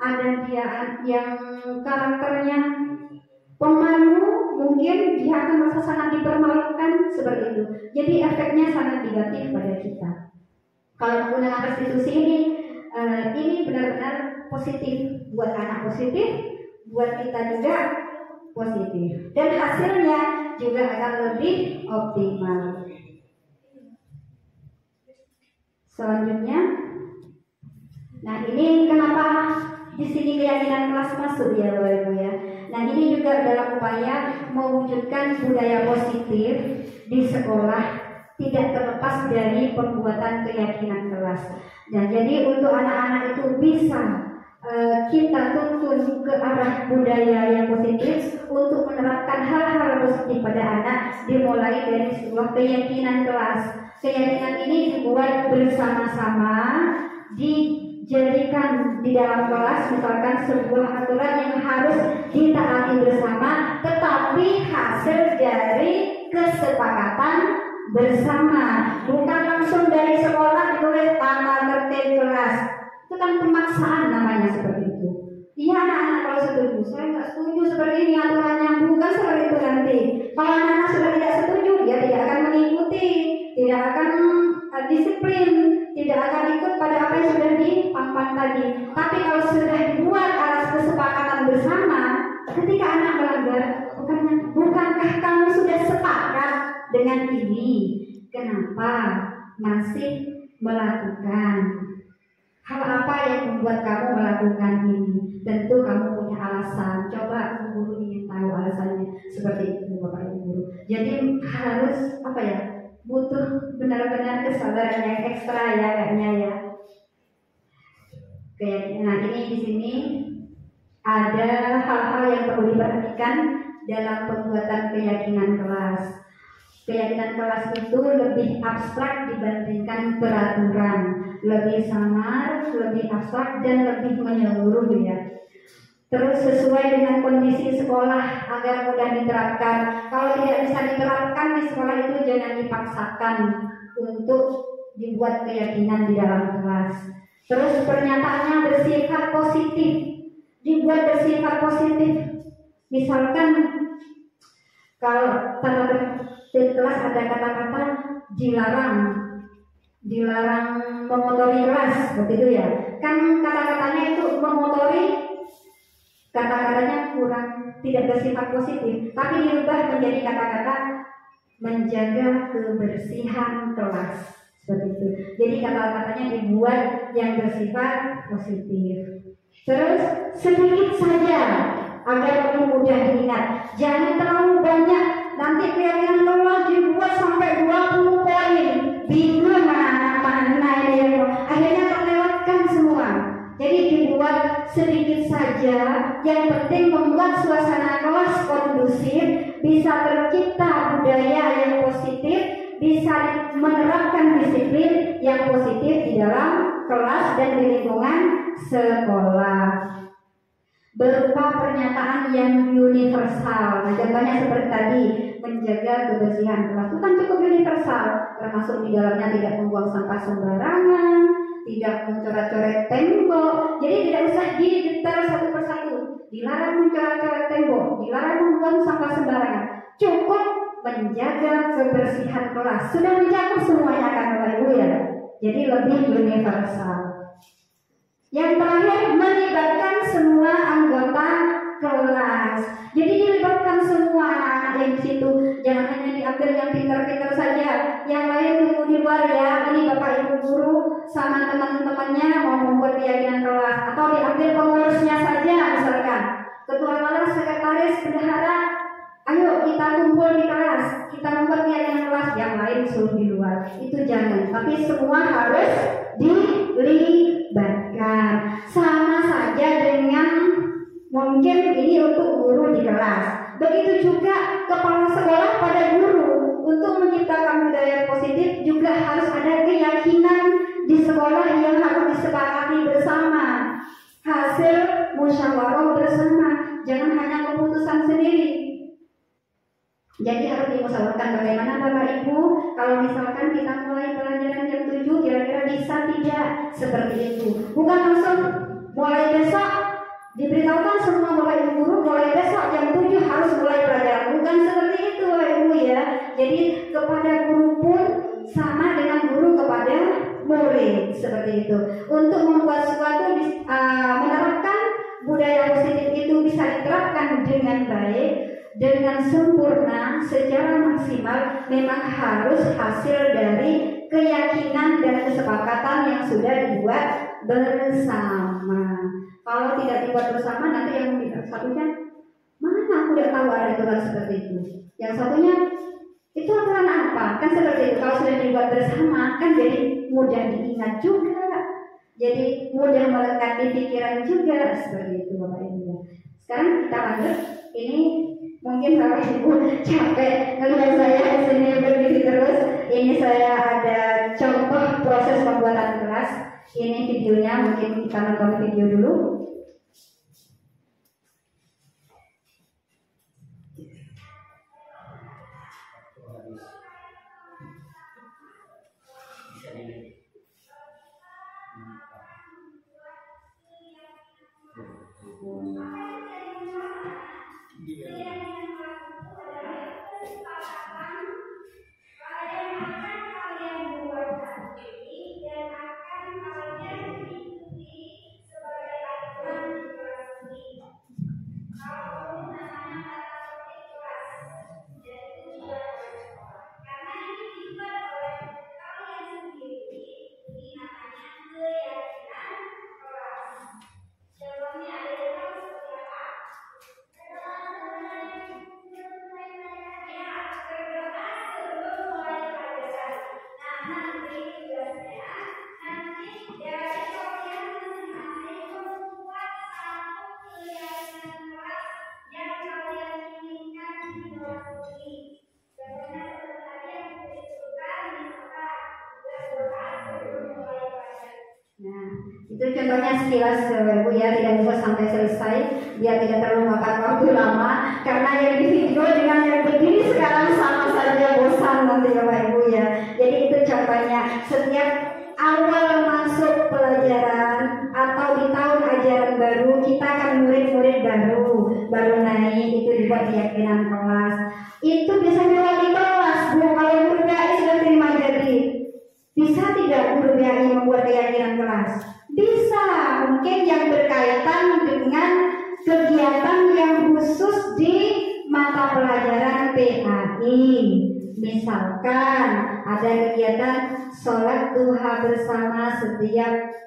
ada dia yang karakternya pemalu, mungkin dia akan merasa sangat dipermalukan seperti itu. Jadi efeknya sangat negatif pada kita. Kalau menggunakan restitusi ini benar-benar positif buat anak, positif buat kita juga positif, dan hasilnya juga akan lebih optimal. Selanjutnya, nah ini kenapa di sini keyakinan kelas masuk ya Bapak Ibu ya. Nah ini juga dalam upaya mewujudkan budaya positif di sekolah, tidak terlepas dari pembuatan keyakinan kelas. Nah jadi untuk anak-anak itu bisa kita tuntun ke arah budaya yang positif untuk menerapkan hal-hal positif pada anak, dimulai dari sebuah keyakinan kelas. Keyakinan ini dibuat bersama-sama, dijadikan di dalam kelas, misalkan sebuah aturan yang harus ditaati bersama, tetapi hasil dari kesepakatan bersama, bukan langsung dari sekolah ditulis tata tertib kelas. Itu kan pemaksaan namanya seperti itu. Iya anak-anak kalau setuju, saya nggak setuju seperti ini aturannya, bukan seperti itu nanti. Kalau anak-anak sudah tidak setuju, dia tidak akan mengikuti, tidak akan disiplin, tidak akan ikut pada apa yang sudah dipampang tadi. Tapi kalau sudah dibuat atas kesepakatan bersama, ketika anak melanggar, bukankah kamu sudah sepakat dengan ini? Kenapa? masih melakukan. Hal apa yang membuat kamu melakukan ini? Tentu kamu punya alasan. Coba guru ingin tahu alasannya. Seperti itu Bapak Ibu guru. Jadi harus apa ya? Butuh benar-benar kesabaran yang ekstra ya kayaknya ya. Nah ini di sini ada hal-hal yang perlu diperhatikan dalam pembuatan keyakinan kelas. Keyakinan kelas itu lebih abstrak dibandingkan peraturan, lebih samar, lebih abstrak dan lebih menyeluruh ya. Terus sesuai dengan kondisi sekolah agar mudah diterapkan. Kalau tidak bisa diterapkan di sekolah itu jangan dipaksakan untuk dibuat keyakinan di dalam kelas. Terus pernyataannya bersifat positif, dibuat bersifat positif. Misalkan kalau di kelas ada kata-kata dilarang mengotori kelas, begitu ya. Kan kata-katanya itu mengotori, kata-katanya kurang tidak bersifat positif, tapi diubah menjadi kata-kata menjaga kebersihan kelas, seperti itu. Jadi kata-katanya dibuat yang bersifat positif. Terus sedikit saja agar lebih mudah diingat. Jangan terlalu banyak. Nanti keyakinan kelas dibuat sampai 20 poin. Bingung mana ini. Akhirnya terlewatkan semua. Jadi dibuat sedikit saja. Yang penting membuat suasana kelas kondusif, bisa tercipta budaya yang positif, bisa menerapkan disiplin yang positif di dalam kelas dan di lingkungan sekolah. Berupa pernyataan yang universal. Nah, contohnya seperti tadi, menjaga kebersihan kelas itu kan cukup universal, termasuk di dalamnya tidak membuang sampah sembarangan, tidak mencoret-coret tembok. Jadi tidak usah didetail satu persatu. Dilarang mencoret-coret tembok, dilarang membuang sampah sembarangan. Cukup menjaga kebersihan kelas. Sudah mencakup semuanya kan Bapak Ibu ya. Jadi lebih universal. Yang terakhir, melibatkan semua anggota kelas. Jadi dilibatkan semua anak-anak yang di situ. Jangan hanya diambil yang pintar-pintar saja. Yang lain tunggu di luar ya. Ini Bapak Ibu guru sama teman-temannya mau membuat keyakinan kelas, atau diambil pengurusnya saja misalkan. Ketua kelas, sekretaris, bendahara. Ayo kita kumpul di kelas. Kita membuat keyakinan kelas. Yang lain suruh di luar. Itu jangan. Tapi semua harus dilibatkan. Sama saja dengan mungkin ini untuk guru di kelas. Begitu juga kepala sekolah pada guru. Untuk menciptakan budaya positif juga harus ada keyakinan di sekolah yang harus disepakati bersama. Hasil musyawarah bersama. Jangan hanya keputusan sendiri. Jadi harus dimusyawarahkan bagaimana Bapak Ibu kalau misalkan kita mulai pelajaran jam 7 kira-kira bisa tidak seperti itu. Bukan langsung mulai besok diberitahukan semua Bapak Ibu guru mulai besok jam 7 harus mulai pelajaran. Bukan seperti itu Bapak Ibu ya. Jadi kepada guru pun sama dengan guru kepada murid seperti itu. Untuk membuat sesuatu menerapkan budaya positif itu bisa diterapkan dengan baik, dengan sempurna, secara maksimal, memang harus hasil dari keyakinan dan kesepakatan yang sudah dibuat bersama. Kalau tidak dibuat bersama, nanti yang satunya, mana aku tidak tahu ada aturan seperti itu. Yang satunya, itu aturan apa? Kan seperti itu. Kalau sudah dibuat bersama, kan jadi mudah diingat juga. Jadi mudah melekat di pikiran juga. Seperti itu Bapak Ibu. Sekarang kita lanjut. Ini mungkin Bapak Ibu capek ngelihat saya di sini berdiri terus. Ini saya ada contoh proses pembuatan kelas. Ini videonya, mungkin kita nonton video dulu. Itu contohnya sekilas Ibu ya, tidak bisa sampai selesai biar tidak terlalu makan waktu lama, karena yang di video dengan yang berdiri sekarang sama saja bosan nanti Bapak Ibu ya. Jadi itu contohnya setiap awal masuk pelajaran atau di tahun ajaran baru kita akan murid-murid baru naik, itu dibuat keyakinan kelas. Itu biasanya wali kelas Bu, kalau guru PAI sudah terima jadi. Bisa tidak guru PAI membuat keyakinan kelas? Bisa, mungkin yang berkaitan dengan kegiatan yang khusus di mata pelajaran PAI. Misalkan ada kegiatan sholat duha bersama setiap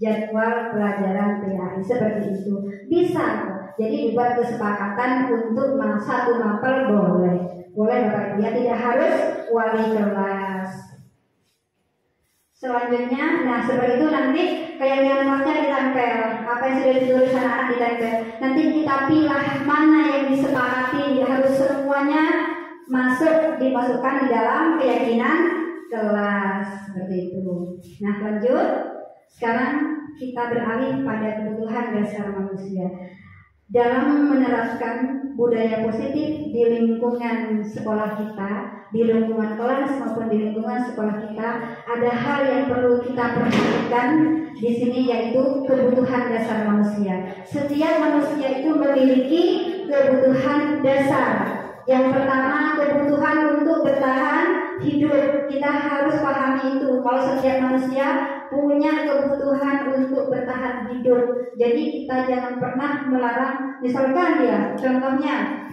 jadwal pelajaran PAI seperti itu. Bisa, jadi dibuat kesepakatan untuk satu mapel boleh Bapak Ibu ya, tidak harus wali kelas. Selanjutnya, nah seperti itu nanti keyakinan kelasnya ditempel, apa yang sudah ditulis anak-anak ditempel. Nanti kita pilih mana yang disepakati, harus semuanya dimasukkan di dalam keyakinan kelas seperti itu. Nah lanjut, sekarang kita beralih pada kebutuhan dasar manusia. Dalam menerapkan budaya positif di lingkungan sekolah kita, di lingkungan kelas maupun di lingkungan sekolah kita, ada hal yang perlu kita perhatikan di sini, yaitu kebutuhan dasar manusia. Setiap manusia itu memiliki kebutuhan dasar. Yang pertama, kebutuhan untuk bertahan hidup. Kita harus pahami itu. Kalau setiap manusia punya kebutuhan untuk bertahan hidup. Jadi kita jangan pernah melarang. Misalkan ya, contohnya,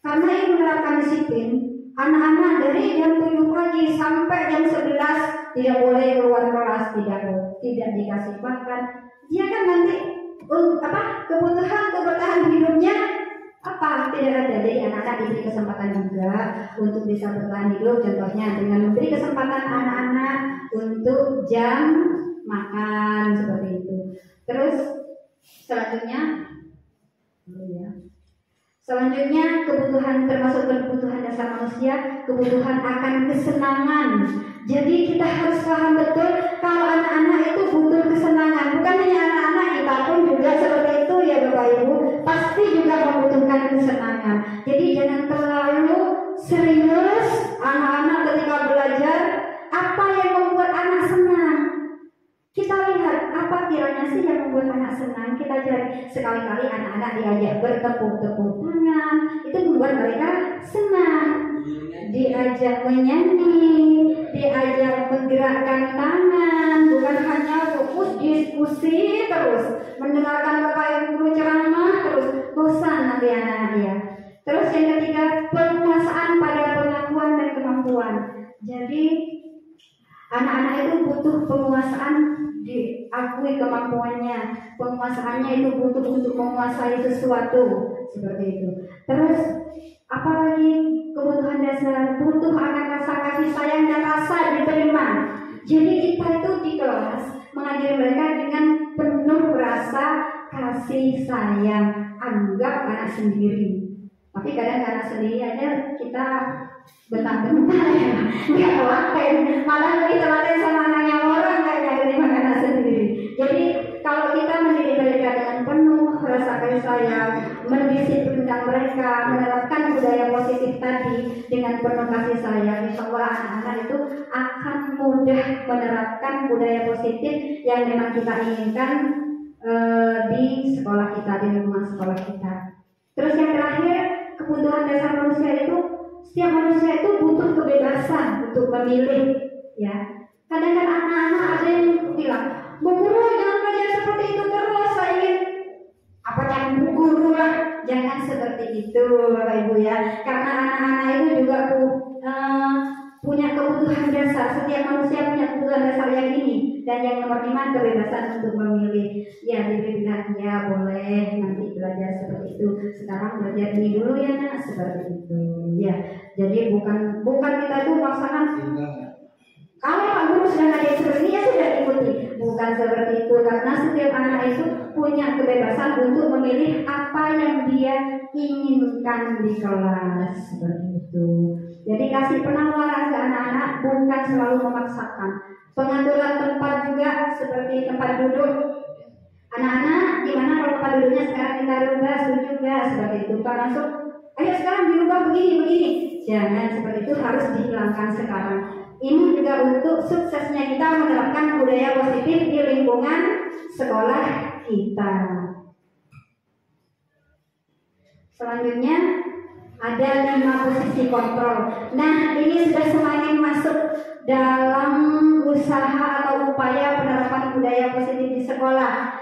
karena ini menerapkan disiplin, anak-anak dari jam 7 pagi sampai jam 11 tidak boleh keluar kelas, tidak dikasih makan. Dia kan nanti kebutuhan untuk bertahan hidupnya tidak ada. Jadi anak-anak diberi kesempatan juga untuk bisa bertahan hidup, contohnya dengan memberi kesempatan anak-anak untuk jam makan seperti itu. Terus selanjutnya kebutuhan, termasuk kebutuhan dasar manusia, kebutuhan akan kesenangan. Jadi kita harus paham betul kalau anak-anak itu butuh kesenangan. Bukan hanya anak-anak, kita pun juga seperti itu ya Bapak Ibu, pasti juga membutuhkan kesenangan. Jadi jangan terlalu serius anak-anak ketika belajar. Apa yang membuat anak senang? Kita lihat apa kiranya sih yang membuat anak senang. Kita cari. Sekali-kali anak-anak diajak bertepuk-tepuk tangan, itu membuat mereka senang. Diajak menyanyi, diajak menggerakkan tangan, bukan hanya fokus diskusi terus, mendengarkan Bapak Ibu guru ceramah terus, bosan nanti anak-anak ya. Terus yang ketiga, penguasaan pada pengakuan dan kemampuan. Jadi anak-anak itu butuh penguasaan, diakui kemampuannya. Penguasaannya itu butuh untuk menguasai sesuatu seperti itu. Terus apalagi kebutuhan dasar, butuh akan rasa kasih sayang dan rasa diterima. Jadi kita itu di kelas mengajari mereka dengan penuh rasa kasih sayang, anggap anak sendiri. Tapi kadang anak sendiri aja kita bentar-bentar ya, nggak telaten, malah lebih telaten sama anaknya orang kayaknya ketimbang anak sendiri. Jadi kalau kita mendidik mereka dengan penuh rasa kasih sayang, mendisiplinkan mereka, menerapkan budaya positif tadi dengan penuh kasih sayang, insya Allah anak-anak itu akan mudah menerapkan budaya positif yang memang kita inginkan di sekolah kita, di lingkungan sekolah kita. Terus yang terakhir, kebutuhan dasar manusia itu, setiap manusia itu butuh kebebasan untuk memilih, ya. Kadang-kadang anak-anak ada yang bilang, Bu Guru jangan belajar seperti itu terus, saya ingin Bu Guru lah. Jangan seperti itu Bapak Ibu ya, karena anak-anak itu juga punya kebutuhan dasar. Setiap manusia punya kebutuhan dasar yang ini. Dan yang nomor 5, kebebasan untuk memilih. Ya diberi pilihan, ya boleh nanti belajar seperti itu, sekarang belajar ini dulu ya nak, seperti itu ya. Jadi bukan kita itu maksakan. Kalau Pak Guru sudah ngajar seperti ini ya sudah ikuti. Bukan seperti itu, karena setiap anak itu punya kebebasan untuk memilih apa yang dia inginkan di kelas seperti itu. Jadi kasih penawaran ke anak-anak, bukan selalu memaksakan. Pengaturan tempat juga seperti tempat duduk. Anak-anak, gimana kalau tempat duduknya sekarang kita rubah, setuju nggak? Seperti itu. Bukan langsung, ayo sekarang dirubah begini. Jangan seperti itu, harus dihilangkan sekarang. Ini juga untuk suksesnya kita menerapkan budaya positif di lingkungan sekolah kita. Selanjutnya ada 5 posisi kontrol. Nah, ini sudah semakin masuk dalam usaha atau upaya penerapan budaya positif di sekolah.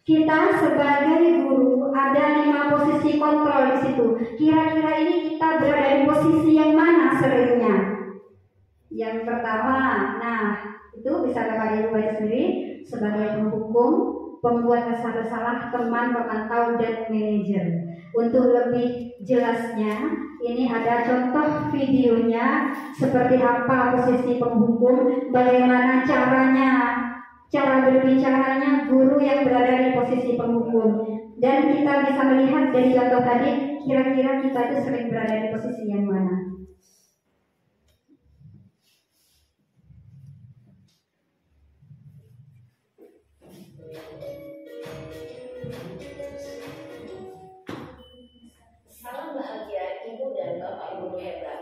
Kita sebagai guru ada 5 posisi kontrol di situ. Kira-kira ini kita berada di posisi yang mana seringnya? Yang pertama, nah itu bisa Bapak Ibu baca sendiri, sebagai penghukum, pembuat kesal bersalah, teman, pemantau, dan manajer. Untuk lebih jelasnya, ini ada contoh videonya seperti apa posisi penghukum, bagaimana cara berbicaranya guru yang berada di posisi penghukum. Dan kita bisa melihat dari contoh tadi, kira-kira kita itu sering berada di posisi yang mana. Salam bahagia Ibu dan Bapak Ibu hebat.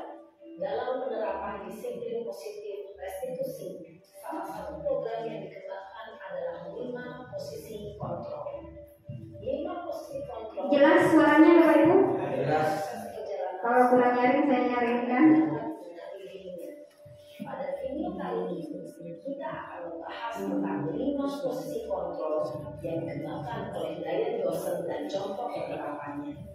Dalam penerapan disiplin positif restitusi, salah satu program yang dikembangkan adalah 5 posisi kontrol. 5 posisi kontrol. Jelas suaranya Bapak Ibu? Jelas. Kalau kurang nyaring, saya nyaringkan. Pada video kali ini, kita akan membahas tentang 5 posisi kontrol yang dikembangkan oleh Dayan Johnson dan contoh penerapannya.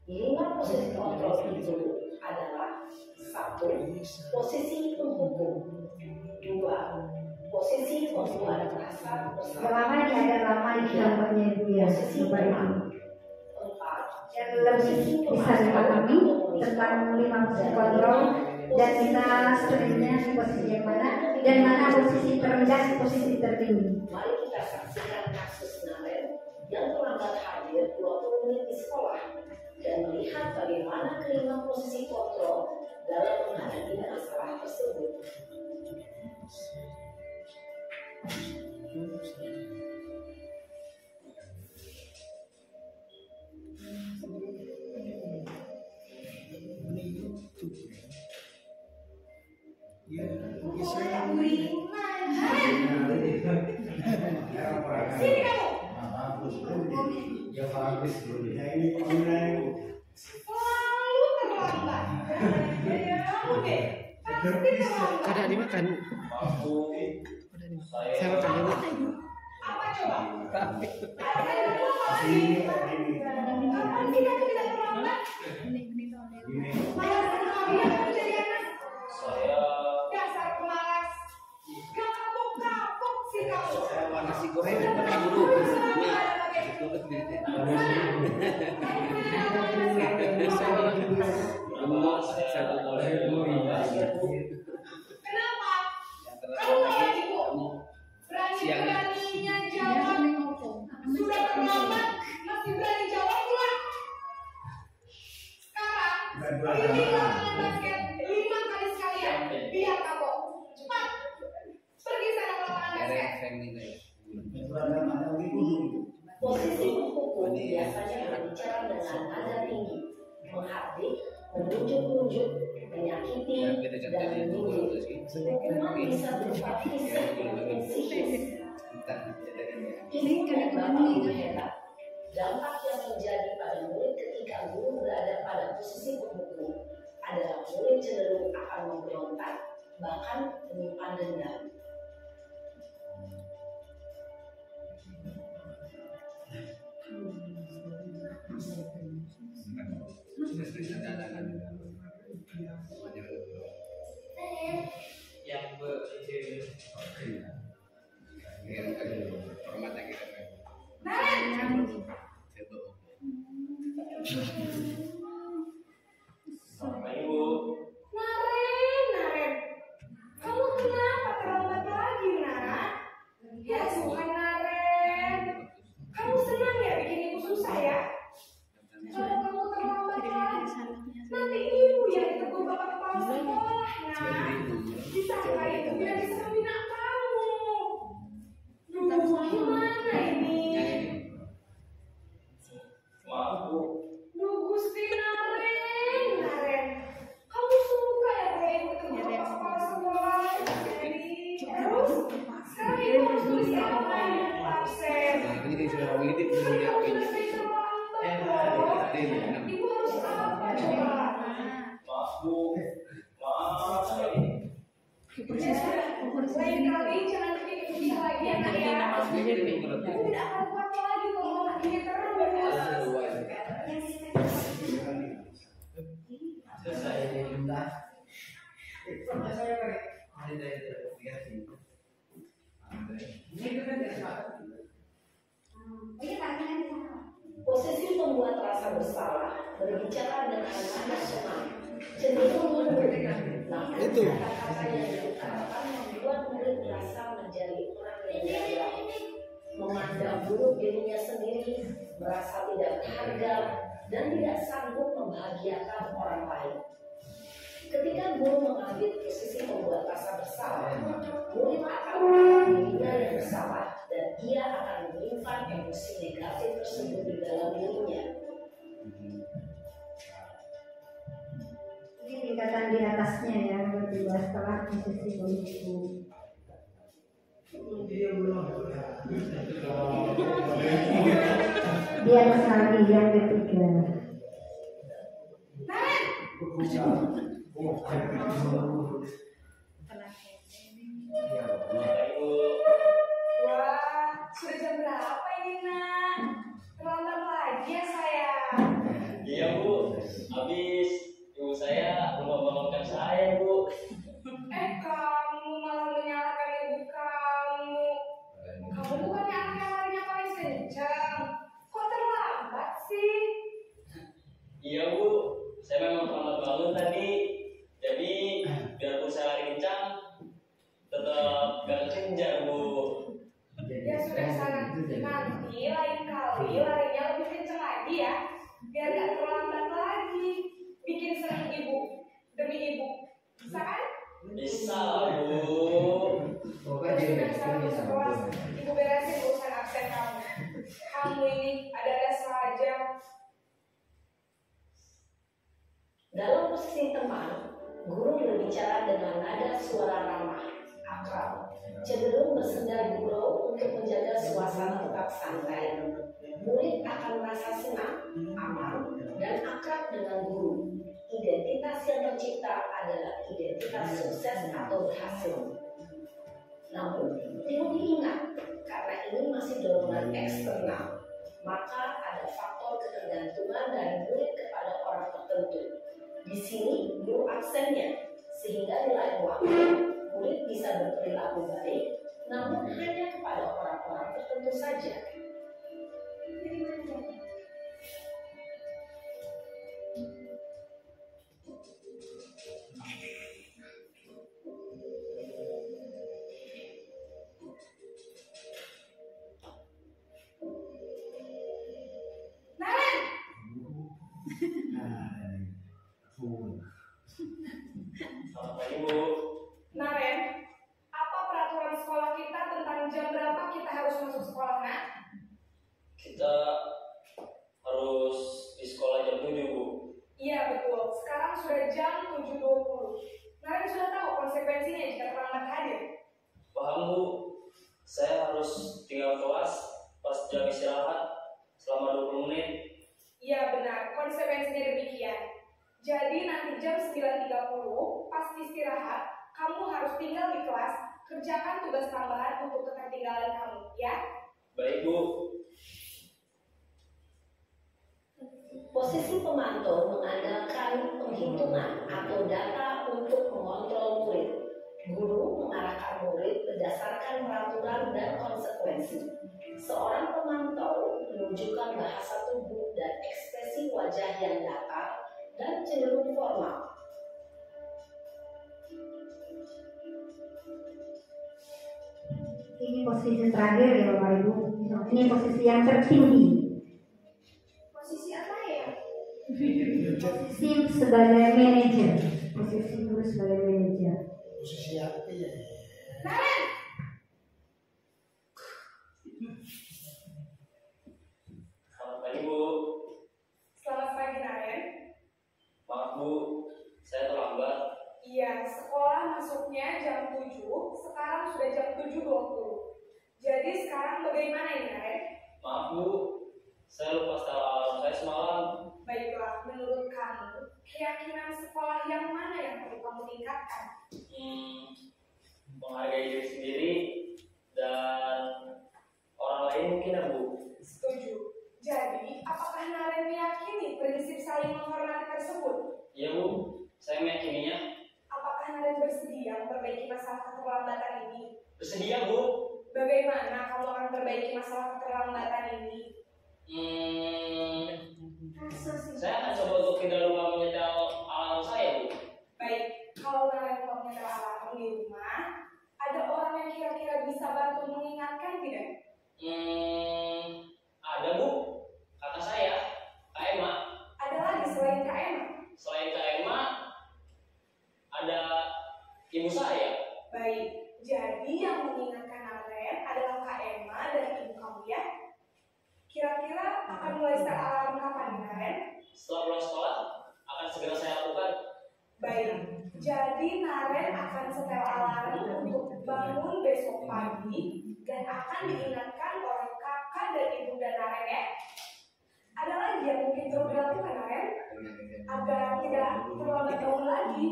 5 posisi kontrol itu adalah 1. Posisi penghukum, 2. Posisi pembuat rasa bersalah, Selama ini ada lama di contohnya Ibu ya, posisi Bapak Ibu. teman, 4. Yang lebih bisa dipahami tentang 5 posisi kontrol dan kita seringnya di posisi yang mana dan mana posisi terendah, posisi tertinggi. Mari kita saksikan kasus Naren yang terlambat hadir 20 menit di sekolah dan melihat bagaimana kelima posisi kontrol dalam menghadapi masalah tersebut. Sini kamu. Ya bagus dulu. Selalu terlambat. Oke. Pasti terlambat. Ada dimakan. Saya makan dulu. Apa coba? Ada dulu lagi. Kapan sih kamu tidak terlambat? Malas sekali kamu jadi anak. Dasar pemalas. Kapok sih kamu. Nasi goreng pakai dulu. Kenapa? Kamu malah ibu. Berani-beraninya jawab. Sudah terlambat, masih berani jawab pula. Sekarang, ini lapangan basket 5 kali sekalian. Biar kapok. Cepat. Pergi sana ke lapangan basket. Posisi penghukum biasanya berbicara dengan nada tinggi, menghardik, menunjuk-nunjuk, menyakiti, dan menyinggung. Hukuman bisa berupa fisik maupun psikis. Ini Bapak Ibu hebat. Dampak yang terjadi pada murid ketika guru berada pada posisi penghukum adalah murid cenderung akan memberontak, bahkan menyimpan dendam. Naren, kamu kenapa terlambat lagi, Naren? Ya Tuhan, Naren, kamu senang ya bikin ibu susah ya? Kalau kamu terlambat lagi, nanti ibu dari kalian jangan bikin dia lagi ya nak ya. Aku tidak akan kuat lagi kalau mama ini terus. Posisi pembuat rasa bersalah berbicara dengan nada senang, cenderung lembut. Namun kata-kata yang diucapkan membuat murid merasa menjadi orang yang gagal, memandang buruk dirinya sendiri, merasa tidak berharga, dan tidak sanggup membahagiakan orang lain. Ketika guru mengambil posisi pembuat rasa bersalah, murid akan menganggap dirinya yang bersalah dan ia akan menyimpan emosi negatif tersebut di dalam dirinya. Ini tingkatan di atasnya ya, berdua setelah posisi begitu. Di atas lagi yang ketiga. Wah, sudah jam berapa ini nak? Terlambat lagi ya sayang. Iya Bu, habis ibu saya belum membangunkan saya Bu. Kamu malah menyalahkan ibu kamu. Kamu bukannya anak yang larinya paling kencang. Kok terlambat sih? Iya Bu, saya memang terlambat bangun tadi. Jadi biarpun saya lari kencang, tetap gak kekejar Bu. Ya sudah sana. Nanti lain kali larinya lebih kencang lagi ya. Biar gak terlambat lagi. Bikin senang ibu demi ibu. Bisa kan? Bisa Bu. Sudah sana masuk kelas. Ibu beresin urusan absen kamu. Kamu ini ada-ada saja. Dalam posisi teman, guru berbicara dengan nada suara ramah, akrab, cenderung bersendar gurau untuk menjaga suasana tetap santai. Murid akan merasa senang, aman, dan akrab dengan guru. Identitas yang tercipta adalah identitas sukses atau berhasil. Namun, perlu diingat, karena ini masih dorongan eksternal, maka ada faktor ketergantungan dari murid kepada orang tertentu. Di sini guru absennya, sehingga di lain waktu murid bisa berperilaku baik, namun hanya kepada orang-orang tertentu saja. Naren, Selamat pagi Bu. Naren, apa peraturan sekolah kita tentang jam berapa kita harus masuk sekolah, nak? Kita harus di sekolah jam 7 Bu. Iya betul, sekarang sudah jam 7.20. Naren sudah tahu konsekuensinya jika terlambat hadir. Paham Bu, saya harus tinggal kelas pas jam istirahat selama 20 menit. Iya benar, konsekuensinya demikian. Jadi nanti jam 9.30 pas istirahat, kamu harus tinggal di kelas, kerjakan tugas tambahan untuk ketertinggalan kamu, ya? Baik Bu. Posisi pemantau mengandalkan penghitungan atau data untuk mengontrol murid. Guru mengarahkan murid berdasarkan peraturan dan konsekuensi. Seorang pemantau menunjukkan bahasa tubuh dan ekspresi wajah yang datar dan cenderung formal. Ini posisi terakhir ya Bapak Ibu. Ini posisi yang tertinggi. Posisi apa ya? Posisi sebagai manajer. Posisi guru sebagai manajer. Posisi apa ya? Naren! Selamat pagi Bu. Selamat pagi Naren. Maaf Bu, saya terlambat. Iya, sekolah masuknya jam 7, sekarang sudah jam 7.20. Jadi sekarang bagaimana ini Naren? Maaf Bu, saya lupa setel alarm saya semalam. Baiklah, menurut kamu, keyakinan sekolah yang mana yang perlu kamu tingkatkan? menghargai diri sendiri dan orang lain mungkin ya Bu. Setuju. Jadi, apakah Naren meyakini prinsip saling menghormati tersebut? Iya Bu, saya meyakininya. Apakah Naren bersedia memperbaiki masalah keterlambatan ini? Bersedia Bu. Bagaimana kamu akan memperbaiki masalah keterlambatan ini? Saya akan coba untuk tidak lupa menyetel alarm saya Bu. Baik, kalau Naren mau menyetel alarm di rumah, ada orang yang kira-kira bisa bantu mengingatkan tidak? Ada Bu, kata saya, Kak Emma. Ada lagi selain Kak Emma? Selain Kak Emma, ada ibu saya. Baik, jadi yang mengingatkan Naren adalah Kak Emma dan ibu kamu ya? Kira-kira akan mulai start alarm kapan Naren? Setelah pulang sekolah, akan segera saya lakukan. Baik, jadi Naren akan setel alarm untuk bangun besok pagi dan akan diingatkan oleh kakak dan ibu dan Naren ya. Ada lagi yang mungkin perlu dilakukan Naren agar tidak terlambat bangun lagi?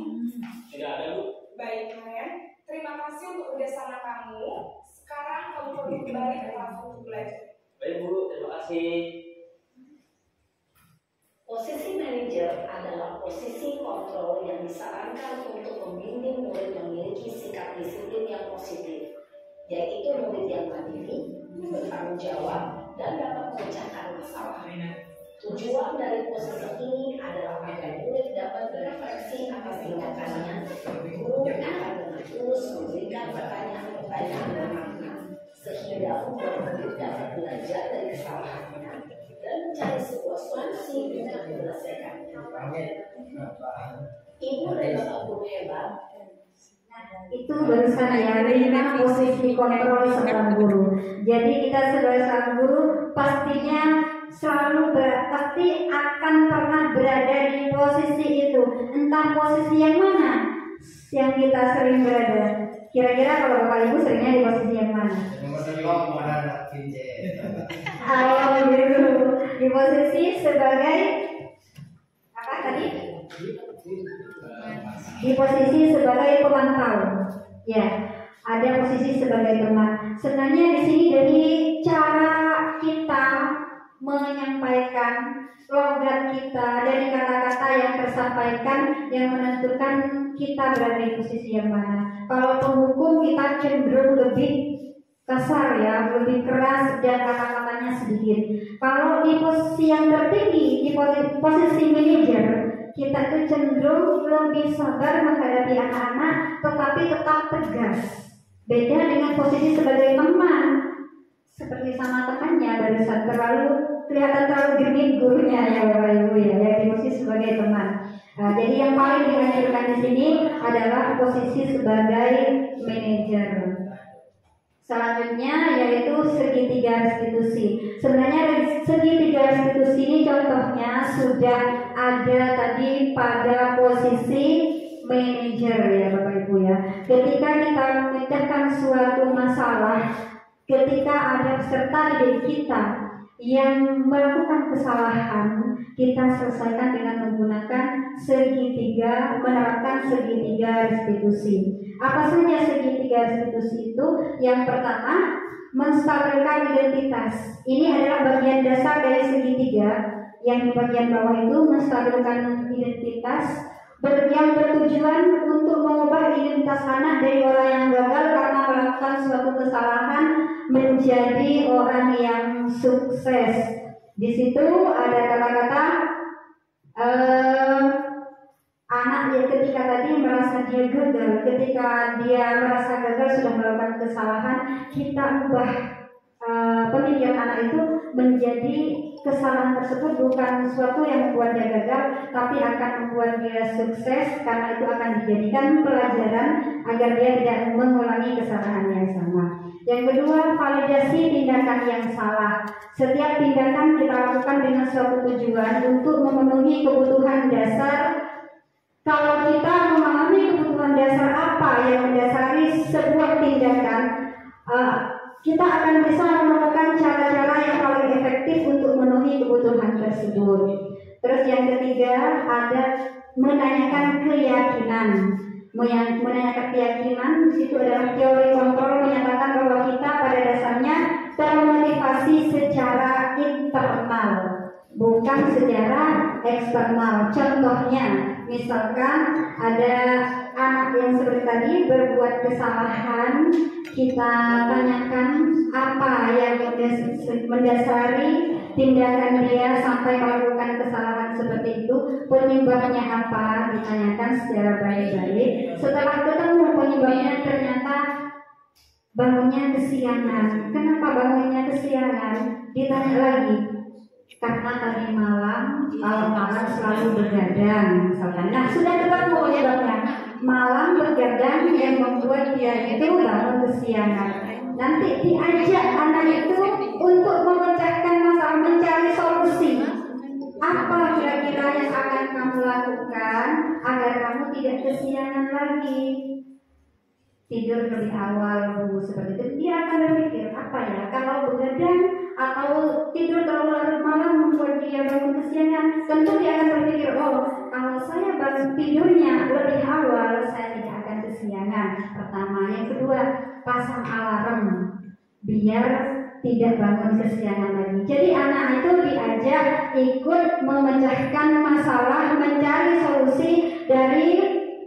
Tidak ada Bu. Baik Naren, terima kasih untuk kerjasama kamu. Sekarang kamu perlu kembali ke kelas untuk belajar. Baik Bu, terima kasih. Posisi manajer adalah posisi kontrol yang disarankan untuk membimbing murid memiliki sikap disiplin yang positif, yaitu murid yang mandiri, bertanggung jawab, dan dapat memecahkan masalah. Tujuan dari posisi ini adalah agar murid dapat berefleksi atas tindakannya. Guru akan dengan tulus memberikan pertanyaan-pertanyaan bermakna, sehingga murid dapat belajar dari kesalahannya dan mencari sebuah solusi untuk menyelesaikannya. Ibu dan Bapak Guru hebat. Itu barusan ya, 5 posisi kontrol seorang guru. Jadi kita sebagai seorang guru pastinya pasti akan pernah berada di posisi itu. Entah posisi yang mana yang kita sering berada. Kira-kira kalau Bapak Ibu seringnya di posisi yang mana? Di posisi sebagai apa tadi? Di posisi sebagai pemantau. Ya, ada posisi sebagai teman. Sebenarnya di sini dari cara kita menyampaikan logat kita, dari kata-kata yang tersampaikan yang menentukan kita berada di posisi yang mana. Kalau penghukum kita cenderung lebih kasar ya, lebih keras dan kata-katanya sedikit. Kalau di posisi yang tertinggi, di posisi manajer, kita itu cenderung lebih sabar menghadapi anak-anak, tetapi tetap tegas. Beda dengan posisi sebagai teman, seperti sama temannya barusan kelihatan terlalu genit gurunya ya Bapak Ibu ya, di posisi sebagai teman. Jadi yang paling dianjurkan di sini adalah posisi sebagai manajer. Selanjutnya yaitu segitiga restitusi. Sebenarnya segitiga restitusi ini contohnya sudah ada tadi pada posisi manajer ya Bapak Ibu ya. Ketika kita memecahkan suatu masalah, ketika ada peserta didik kita yang melakukan kesalahan, kita selesaikan dengan menggunakan menerapkan segitiga restitusi. Apa saja segitiga restitusi itu? Yang pertama, menstabilkan identitas. Ini adalah bagian dasar dari segitiga. Yang di bagian bawah itu menstabilkan identitas, yang bertujuan untuk mengubah identitas anak dari orang yang gagal karena melakukan suatu kesalahan menjadi orang yang sukses. Di situ ada kata-kata anak yang ketika tadi merasa dia gagal, ketika dia merasa gagal sudah melakukan kesalahan, kita ubah pemikiran anak itu menjadi kesalahan tersebut bukan sesuatu yang membuat dia gagal, tapi akan membuat dia sukses karena itu akan dijadikan pelajaran agar dia tidak mengulangi kesalahan yang sama. Yang kedua, validasi tindakan yang salah. Setiap tindakan kita lakukan dengan suatu tujuan untuk memenuhi kebutuhan dasar. Kalau kita memahami kebutuhan dasar apa yang mendasari sebuah tindakan, kita akan bisa menemukan cara-cara yang paling efektif untuk memenuhi kebutuhan tersebut. Terus yang ketiga ada menanyakan keyakinan. menanyakan keyakinan. Di situ adalah teori kontrol menyatakan bahwa kita pada dasarnya termotivasi secara internal, bukan secara eksternal. Contohnya, misalkan ada anak yang seperti tadi berbuat kesalahan, kita tanyakan apa yang mendasari tindakan dia sampai melakukan kesalahan seperti itu, penyebabnya apa, ditanyakan secara baik-baik. Setelah ketemu penyebabnya, ternyata bangunnya kesiangan. Kenapa bangunnya kesiangan? Ditanya lagi, karena tadi malam selalu begadang misalkan. Nah, sudah ketemu penyebabnya, malam begadang yang membuat dia itu bangun kesiangan. Nanti diajak anak itu untuk memecahkan masalah, mencari solusi. Apa kira-kira yang akan kamu lakukan agar kamu tidak kesiangan lagi? Tidur lebih awal, Bu, seperti itu. Dia akan berpikir, apa ya, kalau begadang atau tidur terlalu larut malam membuat dia bangun kesiangan. Tentu dia akan berpikir, oh, kalau saya bangun tidurnya lebih awal, saya tidak akan kesiangan. Pertama. Yang kedua, pasang alarm biar tidak bangun kesiangan lagi. Jadi anak itu diajak ikut memecahkan masalah, mencari solusi dari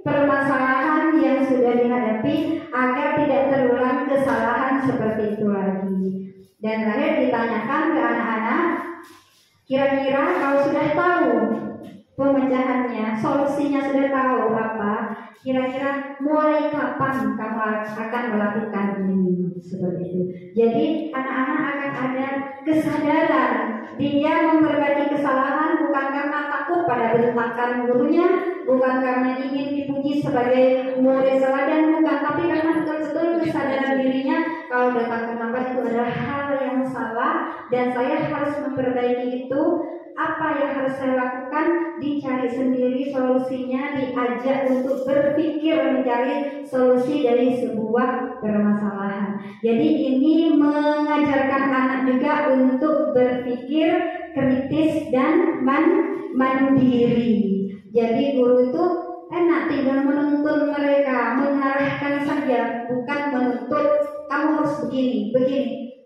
permasalahan yang sudah dihadapi agar tidak terulang kesalahan seperti itu lagi. Dan terakhir ditanyakan ke anak-anak, kira-kira kalau sudah tahu pemecahannya, solusinya sudah tahu apa, kira-kira mulai kapan kamu akan melakukan ini, seperti itu. Jadi anak-anak akan ada kesadaran dia memperbaiki kesalahan bukan karena takut pada bentakan gurunya, bukan karena ingin dipuji sebagai murid teladan, bukan, tapi karena betul-betul kesadaran dirinya kalau datang ke tempat itu adalah hal yang salah dan saya harus memperbaiki itu. Apa yang harus saya lakukan? Dicari sendiri solusinya, diajak untuk berpikir mencari solusi dari sebuah permasalahan. Jadi ini mengajarkan anak juga untuk berpikir kritis dan mandiri. Jadi guru itu enak tinggal menuntun mereka, mengarahkan saja, bukan menuntut kamu harus begini.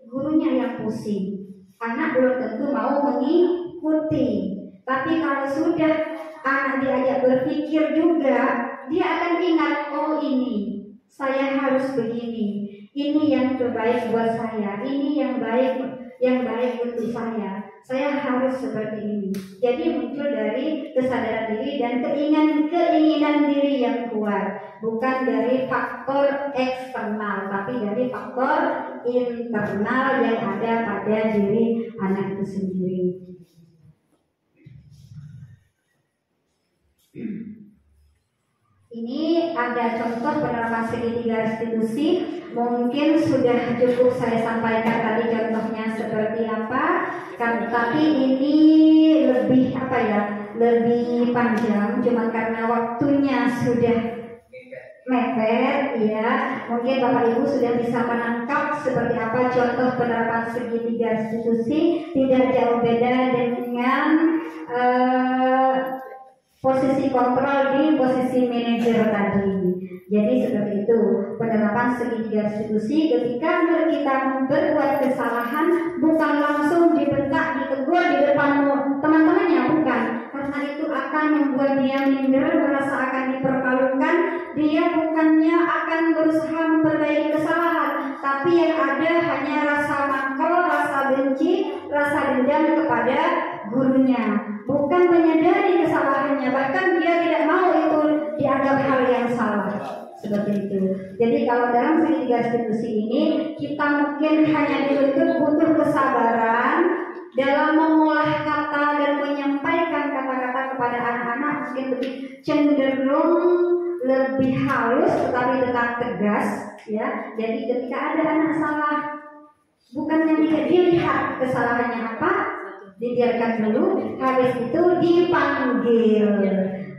Gurunya yang pusing. Anak belum tentu mau mengikuti. Tapi kalau sudah anak diajak berpikir juga, dia akan ingat, oh ini saya harus begini, ini yang terbaik buat saya, ini yang baik untuk saya harus seperti ini. Jadi muncul dari kesadaran diri dan keinginan diri yang kuat, bukan dari faktor eksternal, tapi dari faktor internal yang ada pada diri anak itu sendiri. Ini ada contoh penerapan segitiga restitusi. Mungkin sudah cukup saya sampaikan tadi contohnya seperti apa. Tapi ini lebih lebih panjang. Cuma karena waktunya sudah mepet, ya. Mungkin Bapak Ibu sudah bisa menangkap seperti apa contoh penerapan segitiga restitusi. Tidak jauh beda dengan posisi kontrol di posisi manajer tadi. Jadi seperti itu penerapan segitiga restitusi. Ketika kita berbuat kesalahan, bukan langsung dibentak, ditegur di depan teman-temannya, bukan. Karena itu akan membuat dia minder, merasa akan dipermalukan. Dia bukannya akan berusaha memperbaiki kesalahan, tapi yang ada hanya rasa mangkel, rasa benci, rasa dendam kepada gurunya. Bukan menyadari kesalahannya, bahkan dia tidak mau itu dianggap hal yang salah. Seperti itu. Jadi kalau dalam segitiga restitusi ini, kita mungkin hanya dituntut butuh kesabaran dalam mengolah kata dan menyampaikan kata-kata kepada anak-anak, mungkin lebih cenderung lebih halus tetapi tetap tegas, ya. Jadi ketika ada anak salah, bukannya dilihat kesalahannya apa, dibiarkan dulu, habis itu dipanggil,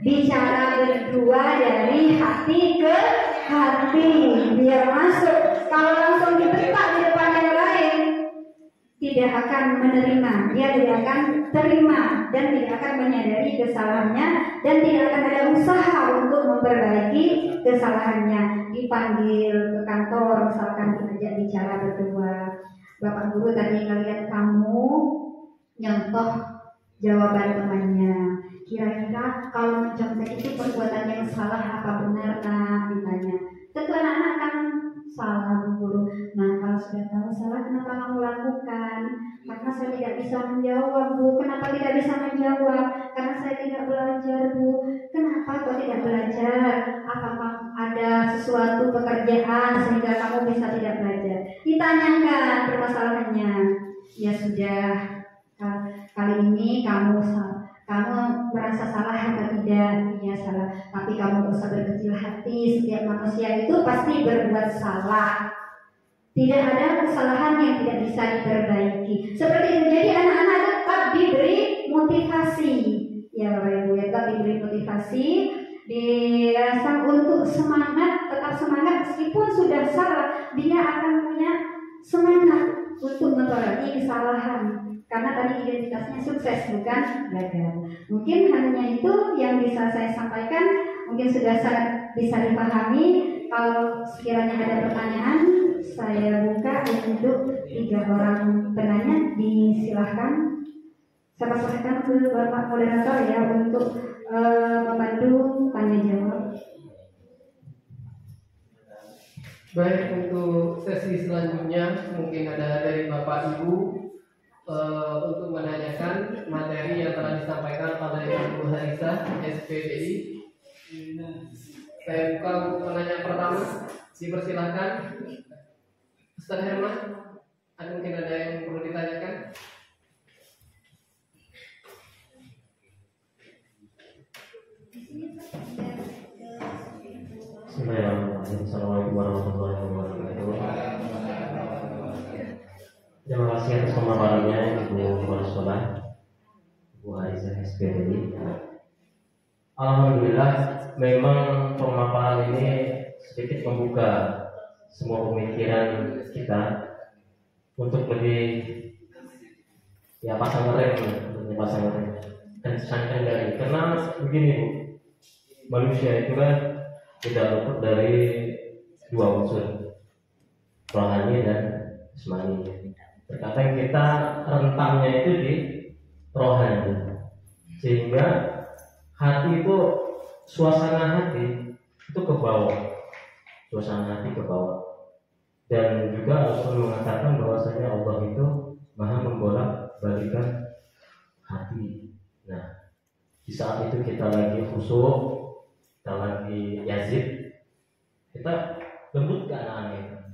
bicara berdua dari hati ke hati, biar masuk. Kalau langsung dibentak di depan yang lain, tidak akan menerima, dia tidak akan terima dan tidak akan menyadari kesalahannya dan tidak akan ada berusaha untuk memperbaiki kesalahannya, dipanggil ke kantor, misalkan diajak bicara berdua. Bapak guru tadi ngeliat kamu nyontoh jawaban temannya. Kira-kira kalau mencontek itu perbuatan yang salah apa benar, nak? Ditanya. Tentu anak-anak kan salah, Bu Guru. Nah, kalau sudah tahu salah, kenapa kamu lakukan? Karena saya tidak bisa menjawab, Bu. Kenapa tidak bisa menjawab? Karena saya tidak belajar, Bu. Kenapa kok tidak belajar? Apakah ada sesuatu pekerjaan sehingga kamu bisa tidak belajar? Ditanyakan permasalahannya. Ya sudah, kali ini kamu merasa salah atau tidak? Iya salah. Tapi kamu usah berkecil hati. Setiap manusia itu pasti berbuat salah. Tidak ada kesalahan yang tidak bisa diperbaiki. Seperti itu. Jadi anak-anak tetap diberi motivasi. Ya Bapak Ibu, tetap diberi motivasi, dirasa untuk semangat, tetap semangat meskipun sudah salah. Dia akan punya semangat untuk mentoleransi kesalahan. Karena tadi identitasnya sukses, bukan gagal. Mungkin hanya itu yang bisa saya sampaikan. Mungkin sudah sangat bisa dipahami. Kalau sekiranya ada pertanyaan, saya buka untuk 3 orang penanya. Disilahkan. Saya persilahkan ke Bapak Moderator ya untuk membantu tanya jawab. Baik, untuk sesi selanjutnya mungkin ada dari Bapak Ibu untuk menanyakan materi yang telah disampaikan oleh Ibu Harisa SPDI. Saya buka untuk penanya pertama. Dipersilakan Ustaz Herman. Mungkin ada yang perlu ditanyakan. Bismillahirrahmanirrahim. Assalamualaikum warahmatullahi wabarakatuh. Terima kasih atas pemaparannya Ibu Kepala Sekolah, Ibu Aisyah SPDI. Alhamdulillah, memang pemaparan ini sedikit membuka semua pemikiran kita untuk lebih pasang rem dan sangkan dari. Karena begini Bu, manusia itu kan tidak luput dari 2 unsur, rohani dan jasmani. Terkadang kita rentangnya itu di rohani, sehingga hati itu, suasana hati itu ke bawah, dan juga Rasul mengatakan bahwasanya Allah itu maha membolak-balikan hati. Nah, di saat itu kita lagi khusyuk, kita lagi yazid, kita lembut ke anak-anak,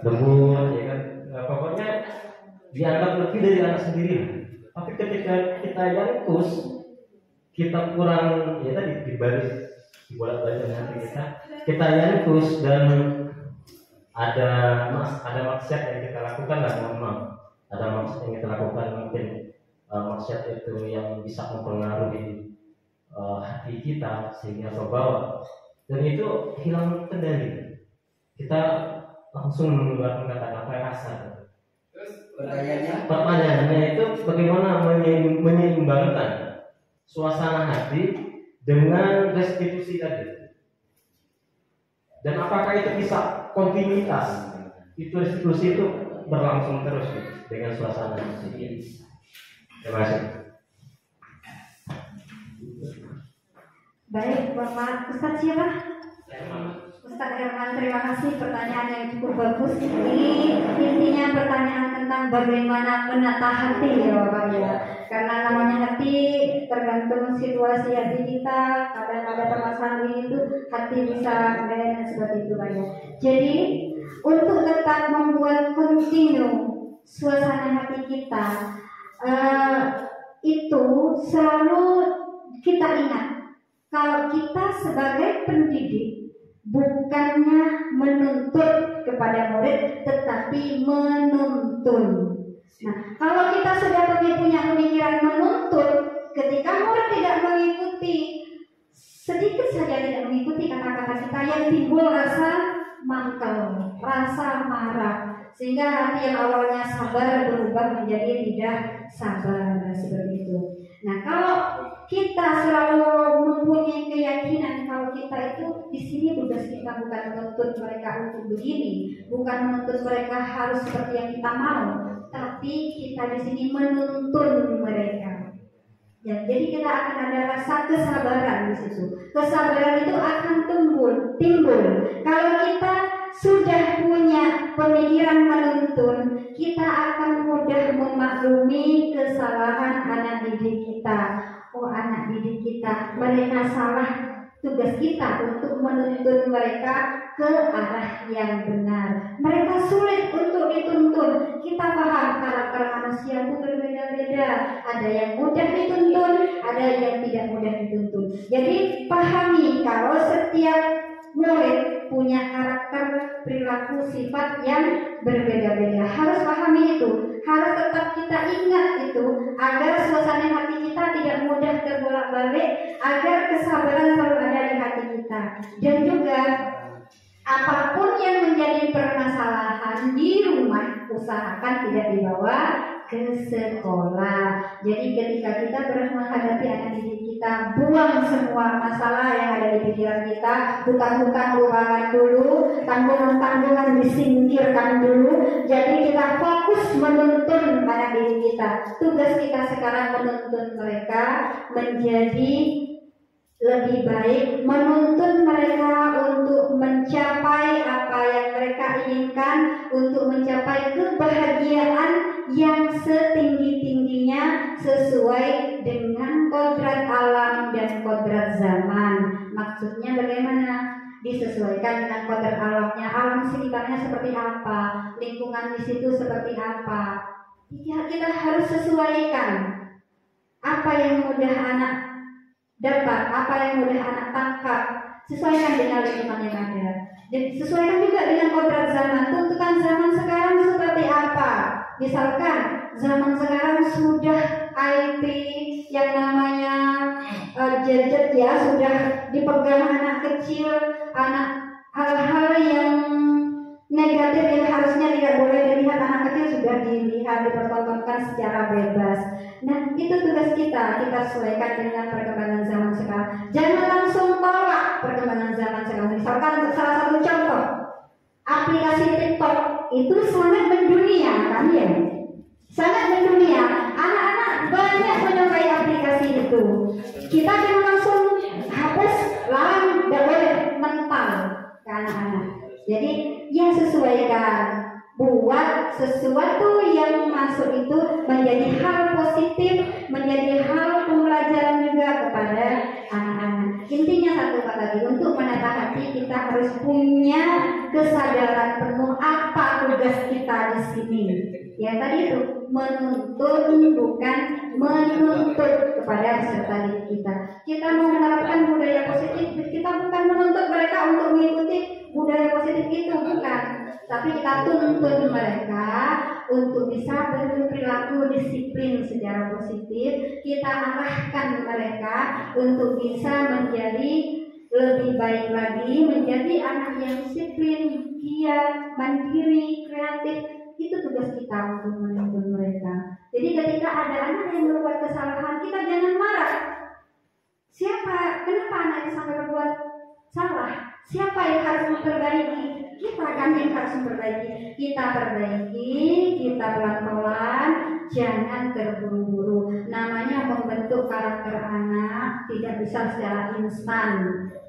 lembut ya kan. Pokoknya dianggap lebih dari anak sendiri. Tapi ketika kita yangkus, kita kurang ya tadi dibolak-balik hati kita yangkus dan ada maksiat yang kita lakukan lah, ada maksiat yang kita lakukan, mungkin maksiat itu yang bisa mempengaruhi hati kita sehingga terbawa, dan itu hilang kendali. Kita langsung mengeluarkan kata-kata kasar. Pertanyaannya itu bagaimana menyeimbangkan suasana hati dengan restitusi tadi, dan apakah itu bisa kontinuitas, itu restitusi itu berlangsung terus dengan suasana hati. Terima kasih. Baik, Bapak Ustaz siapa? Ustaz Herman, terima kasih, pertanyaan yang cukup bagus. Ini intinya pertanyaan tentang bagaimana menata hati ya Bapak ya. Karena namanya hati tergantung situasi hati kita. Kadang ada permasalahan itu hati bisa dan seperti itu Pak ya. Jadi untuk tetap membuat kontinu suasana hati kita, itu selalu kita ingat kalau kita sebagai pendidik bukannya menuntut kepada murid, tetapi menuntun. Nah, kalau kita sudah punya pemikiran menuntut, ketika murid tidak mengikuti, sedikit saja tidak mengikuti kata-kata kita, yang timbul rasa mangkel, rasa marah, sehingga hati yang awalnya sabar berubah menjadi tidak sabar, seperti itu. Nah, kalau kita selalu mempunyai sini tugas kita bukan menuntut mereka untuk begini, bukan menuntut mereka harus seperti yang kita mau, tapi kita di sini menuntun mereka. Ya, jadi kita akan ada rasa kesabaran di situ. Kesabaran itu akan timbul. Kalau kita sudah punya pemikiran menuntun, kita akan mudah memaklumi kesalahan anak didik kita. Oh, anak didik kita, mereka salah. Tugas kita untuk menuntun mereka ke arah yang benar. Mereka sulit untuk dituntun. Kita paham karakter manusia itu berbeda-beda. Ada yang mudah dituntun, ada yang tidak mudah dituntun. Jadi pahami kalau setiap murid punya karakter, perilaku, sifat yang berbeda-beda. Harus pahami itu. Harus tetap kita ingat itu agar suasana hati kita tidak mudah terbolak-balik, agar kesabaran selalu ada di hati kita. Dan juga apapun yang menjadi permasalahan di rumah, usahakan tidak dibawa ke sekolah. Jadi ketika kita menghadapi anak didik kita, buang semua masalah yang ada di pikiran kita, hutang-hutang lupakan dulu, tanggungan-tanggungan disingkirkan dulu. Jadi kita fokus menuntun anak didik kita. Tugas kita sekarang menuntun mereka menjadi lebih baik, menuntun mereka untuk mencapai apa yang mereka inginkan, untuk mencapai kebahagiaan yang setinggi-tingginya sesuai dengan kodrat alam dan kodrat zaman. Maksudnya bagaimana? Disesuaikan dengan kodrat alamnya, alam sekitarnya seperti apa, lingkungan di situ seperti apa. Kita harus sesuaikan apa yang mudah anak dapat, apa yang mudah anak tangkap, sesuaikan dengan lingkungan yang ada. Dan sesuaikan juga dengan kodrat zaman. Tuntutan zaman sekarang seperti apa? Misalkan zaman sekarang sudah IT yang namanya gadget ya, sudah dipegang anak kecil, anak hal-hal yang negatif yang harusnya tidak boleh dilihat anak kecil sudah dilihat, dipertontonkan secara bebas. Nah, itu tugas kita sesuaikan dengan perkembangan zaman sekarang. Jangan langsung tolak perkembangan zaman sekarang. Misalkan salah satu contoh, aplikasi TikTok itu sangat mendunia, kan ya? Sangat mendunia. Anak-anak banyak menyukai aplikasi itu. Kita jangan langsung hapus, larang, tidak boleh mental ke anak-anak. Jadi ya sesuaikan, buat sesuatu yang masuk itu menjadi hal positif, menjadi hal pembelajaran juga kepada anak-anak. Intinya satu kata tadi, untuk menata hati kita harus punya kesadaran penuh apa tugas kita di sini. Ya tadi itu menuntun bukan menuntut kepada peserta didik kita. Kita mau menerapkan budaya positif, kita bukan menuntut mereka untuk mengikuti budaya positif itu, bukan. Tapi kita tuntun mereka untuk bisa berperilaku disiplin secara positif. Kita arahkan mereka untuk bisa menjadi lebih baik lagi, menjadi anak yang disiplin, giat, mandiri, kreatif. Itu tugas kita untuk menuntun mereka. Jadi ketika ada anak yang berbuat kesalahan, kita jangan marah. Kenapa anak itu sampai berbuat salah? Siapa yang harus memperbaiki? Kita kan yang harus memperbaiki. Kita perbaiki, kita pelan-pelan, jangan terburu-buru. Namanya membentuk karakter anak tidak bisa secara instan.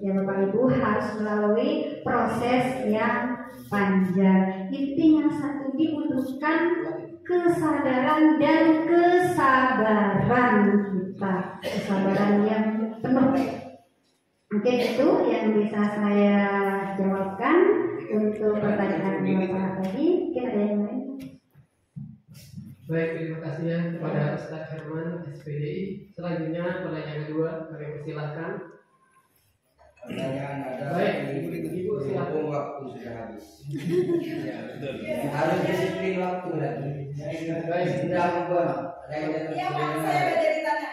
Ya Bapak Ibu harus melalui proses yang panjang. Intinya satu, dibutuhkan kesadaran dan kesabaran kita, kesabaran yang penuh. Oke, itu yang bisa saya jawabkan untuk pertanyaan Bapak tadi. Kita ada yang lain? Baik, terima kasih ya kepada Ustaz Herman SPDI. Selanjutnya pertanyaan kedua, kami persilahkan. Pertanyaan ada. Baik, Ibu silakan. Waktu sudah habis. Harus disiplin waktu lagi. Baik, sudah lupa. Iya, Pak, saya udah jadi tanya.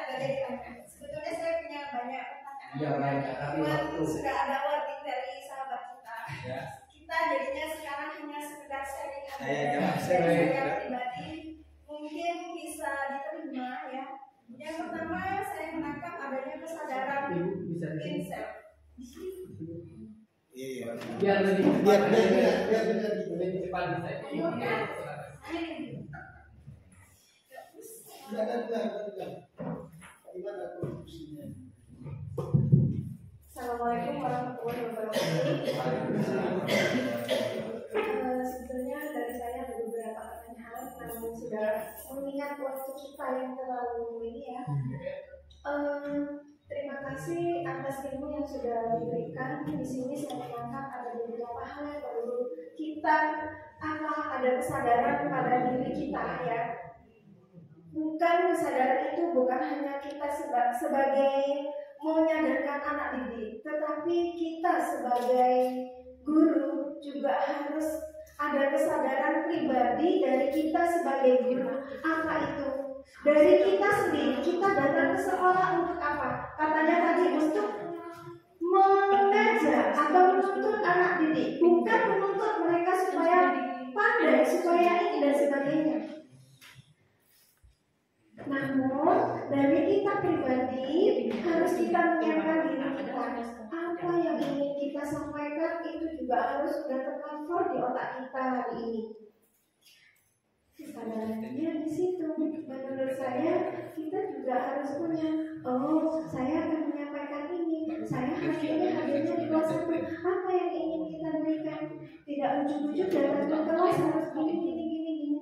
Sebetulnya saya punya banyak pertanyaan. Iya banyak, tapi waktu sudah ada warning dari sahabat kita. ya. Kita jadinya sekarang hanya sekedar sharing Saya aja. jawab, Saya pribadi mungkin bisa diterima ya. Yang pertama saya menangkap adanya kesadaran Ibu bisa di sini. insel. Iya. Biar lebih Biar lebih cepat bisa. Assalamualaikum warahmatullahi wabarakatuh. Sebetulnya dari saya ada beberapa pertanyaan, namun sudah mengingat waktu kita yang terlalu ini ya. Terima kasih atas ilmu yang sudah diberikan. Di sini saya menangkap ada beberapa hal yang perlu kita ada kesadaran pada diri kita ya. Bukan kesadaran itu bukan hanya kita sebagai menyadarkan anak didik, tetapi kita sebagai guru juga harus ada kesadaran pribadi dari kita sebagai guru. Apa itu? Dari kita sendiri, kita datang ke sekolah untuk apa? Katanya tadi untuk mengajar atau menuntut anak didik, bukan menuntut mereka supaya pandai, supaya ini dan sebagainya. Namun dari kita pribadi harus kita menyiapkan diri kita. Apa yang ingin kita sampaikan itu juga harus sudah tercover di otak kita hari ini. Kesadarannya di situ. Menurut saya kita juga harus punya. Oh, saya akan menyampaikan ini. Saya hadirnya di kelas itu. Apa yang ingin kita berikan? Tidak ujuk-ujuk datang ke kelas harus gini.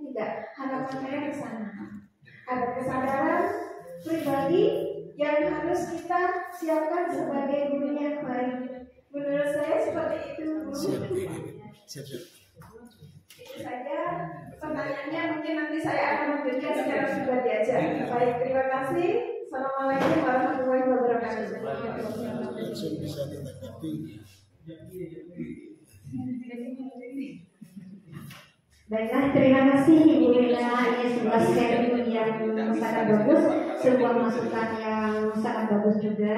Tidak. Harapan saya ke sana. Ada kesadaran pribadi yang harus kita siapkan sebagai guru yang baik. Menurut saya seperti itu, Bu. Siap. Itu saja pertanyaannya, mungkin nanti saya akan memberikan secara pribadi aja. Baik, terima kasih. Assalamualaikum warahmatullahi wabarakatuh. Bisa ditanggapi. Baiklah, terima kasih Ibu Lina. Ini sebuah sharing yang sangat bagus, sebuah masukan yang sangat bagus juga.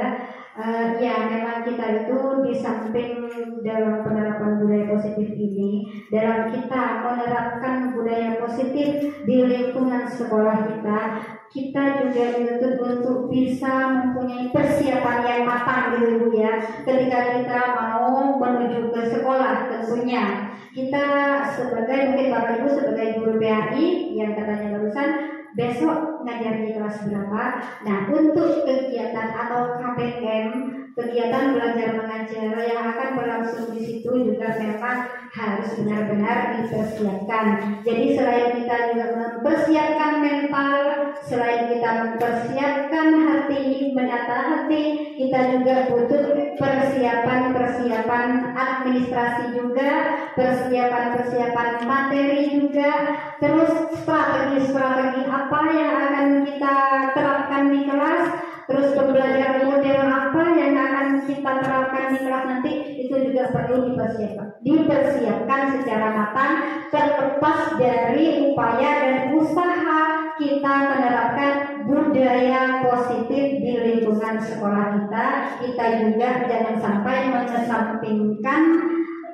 Ya, memang kita itu di samping dalam penerapan budaya positif ini, dalam kita menerapkan budaya positif di lingkungan sekolah kita juga dituntut untuk bisa mempunyai persiapan yang matang gitu Ibu ya. Ketika kita mau menuju ke sekolah tentunya kita sebagai mungkin Bapak Ibu sebagai guru PAI yang katanya barusan besok ngajar di kelas berapa. Nah, untuk kegiatan atau KBM, kegiatan belajar mengajar yang akan berlangsung di situ juga memang harus benar-benar dipersiapkan. Jadi selain kita juga mempersiapkan mental, selain kita mempersiapkan hati, menata hati, kita juga butuh persiapan administrasi juga, persiapan materi juga, terus strategi apa yang akan kita terapkan di kelas, terus pembelajaran model apa yang akan kita terapkan di kelas nanti, itu juga perlu dipersiapkan secara matang, terlepas dari upaya dan usaha kita menerapkan budaya positif di lingkungan sekolah kita juga jangan sampai mengesampingkan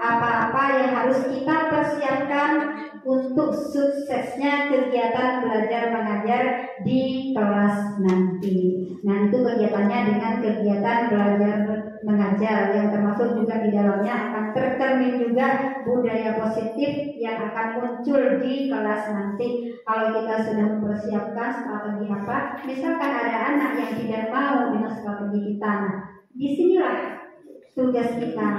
apa-apa yang harus kita persiapkan untuk suksesnya kegiatan belajar mengajar di kelas nanti. Nah, itu kegiatannya dengan kegiatan belajar mengajar yang termasuk juga di dalamnya akan tercermin juga budaya positif yang akan muncul di kelas nanti. Kalau kita sudah mempersiapkan strategi apa, misalkan ada anak yang tidak mau dengan strategi kita, nah, disinilah tugas kita.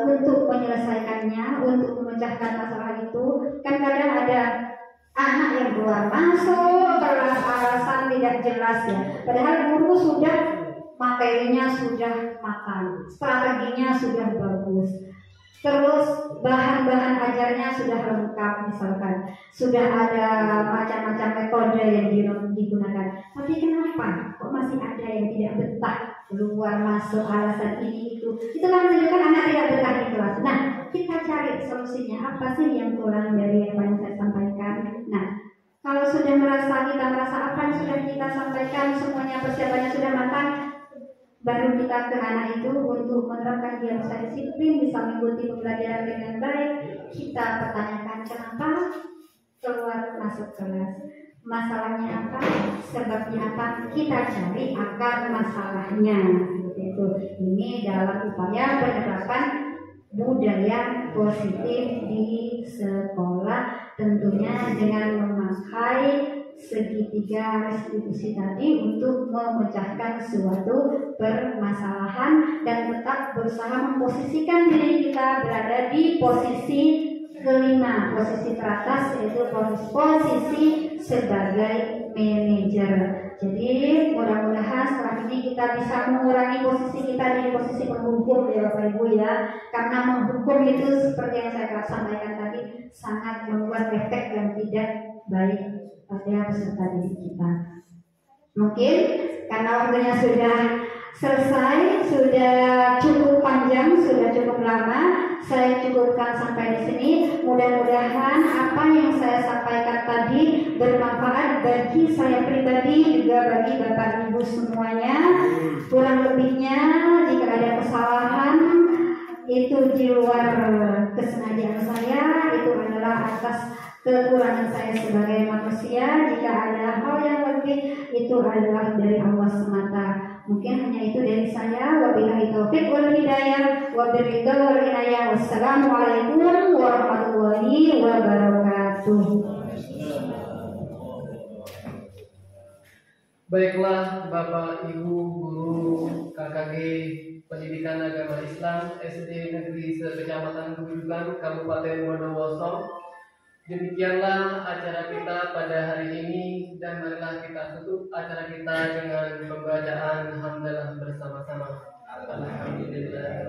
Untuk menyelesaikannya, untuk memecahkan masalah itu. Kan kadang ada anak yang keluar masuk kelas alasan tidak jelas ya, padahal guru sudah materinya sudah matang, strateginya sudah bagus, terus bahan-bahan ajarnya sudah lengkap, misalkan sudah ada macam-macam metode yang digunakan, tapi kenapa kok masih ada yang tidak betah keluar masuk alasan ini itu kan menunjukkan anak tidak betah di kelas. Nah, kita cari solusinya apa sih yang kurang dari yang paling saya sampaikan. Nah, kalau sudah kita merasa apa yang sudah kita sampaikan semuanya persiapannya sudah matang, baru kita ke anak itu untuk menerapkan dia bisa disiplin, bisa mengikuti pembelajaran dengan baik. Kita pertanyakan kenapa keluar masuk kelas, masalahnya apa, sebabnya apa, kita cari akar masalahnya seperti itu. itu. Ini dalam upaya penerapan budaya positif di sekolah, tentunya dengan memakai segitiga restitusi tadi untuk memecahkan suatu permasalahan dan tetap berusaha memposisikan diri kita berada di posisi kelima, posisi teratas, yaitu posisi sebagai manajer. Jadi mudah-mudahan setelah ini kita bisa mengurangi posisi kita di posisi penghukum ya Bapak Ibu ya, karena menghukum itu seperti yang saya sampaikan tadi sangat membuat efek yang tidak baik pada peserta didik kita. Mungkin karena waktunya sudah selesai, sudah cukup panjang, sudah cukup lama, saya cukupkan sampai di sini. Mudah-mudahan apa yang saya sampaikan tadi bermanfaat bagi saya pribadi, juga bagi Bapak Ibu semuanya. Kurang lebihnya jika ada kesalahan itu di luar kesengajaan saya, itu adalah atas kekurangan saya sebagai manusia. Jika ada hal yang lebih, itu adalah dari Allah semata. Mungkin hanya itu dari saya. Wabillahi taufiq wal hidayah, wabillahi wal inayah. Wassalamualaikum warahmatullahi wabarakatuh. Baiklah Bapak Ibu guru KKG Pendidikan Agama Islam SD Negeri Sekecamatan Gujukan Kabupaten Bondowoso. Demikianlah acara kita pada hari ini, dan marilah kita tutup acara kita dengan pembacaan hamdalah bersama-sama. Alhamdulillah.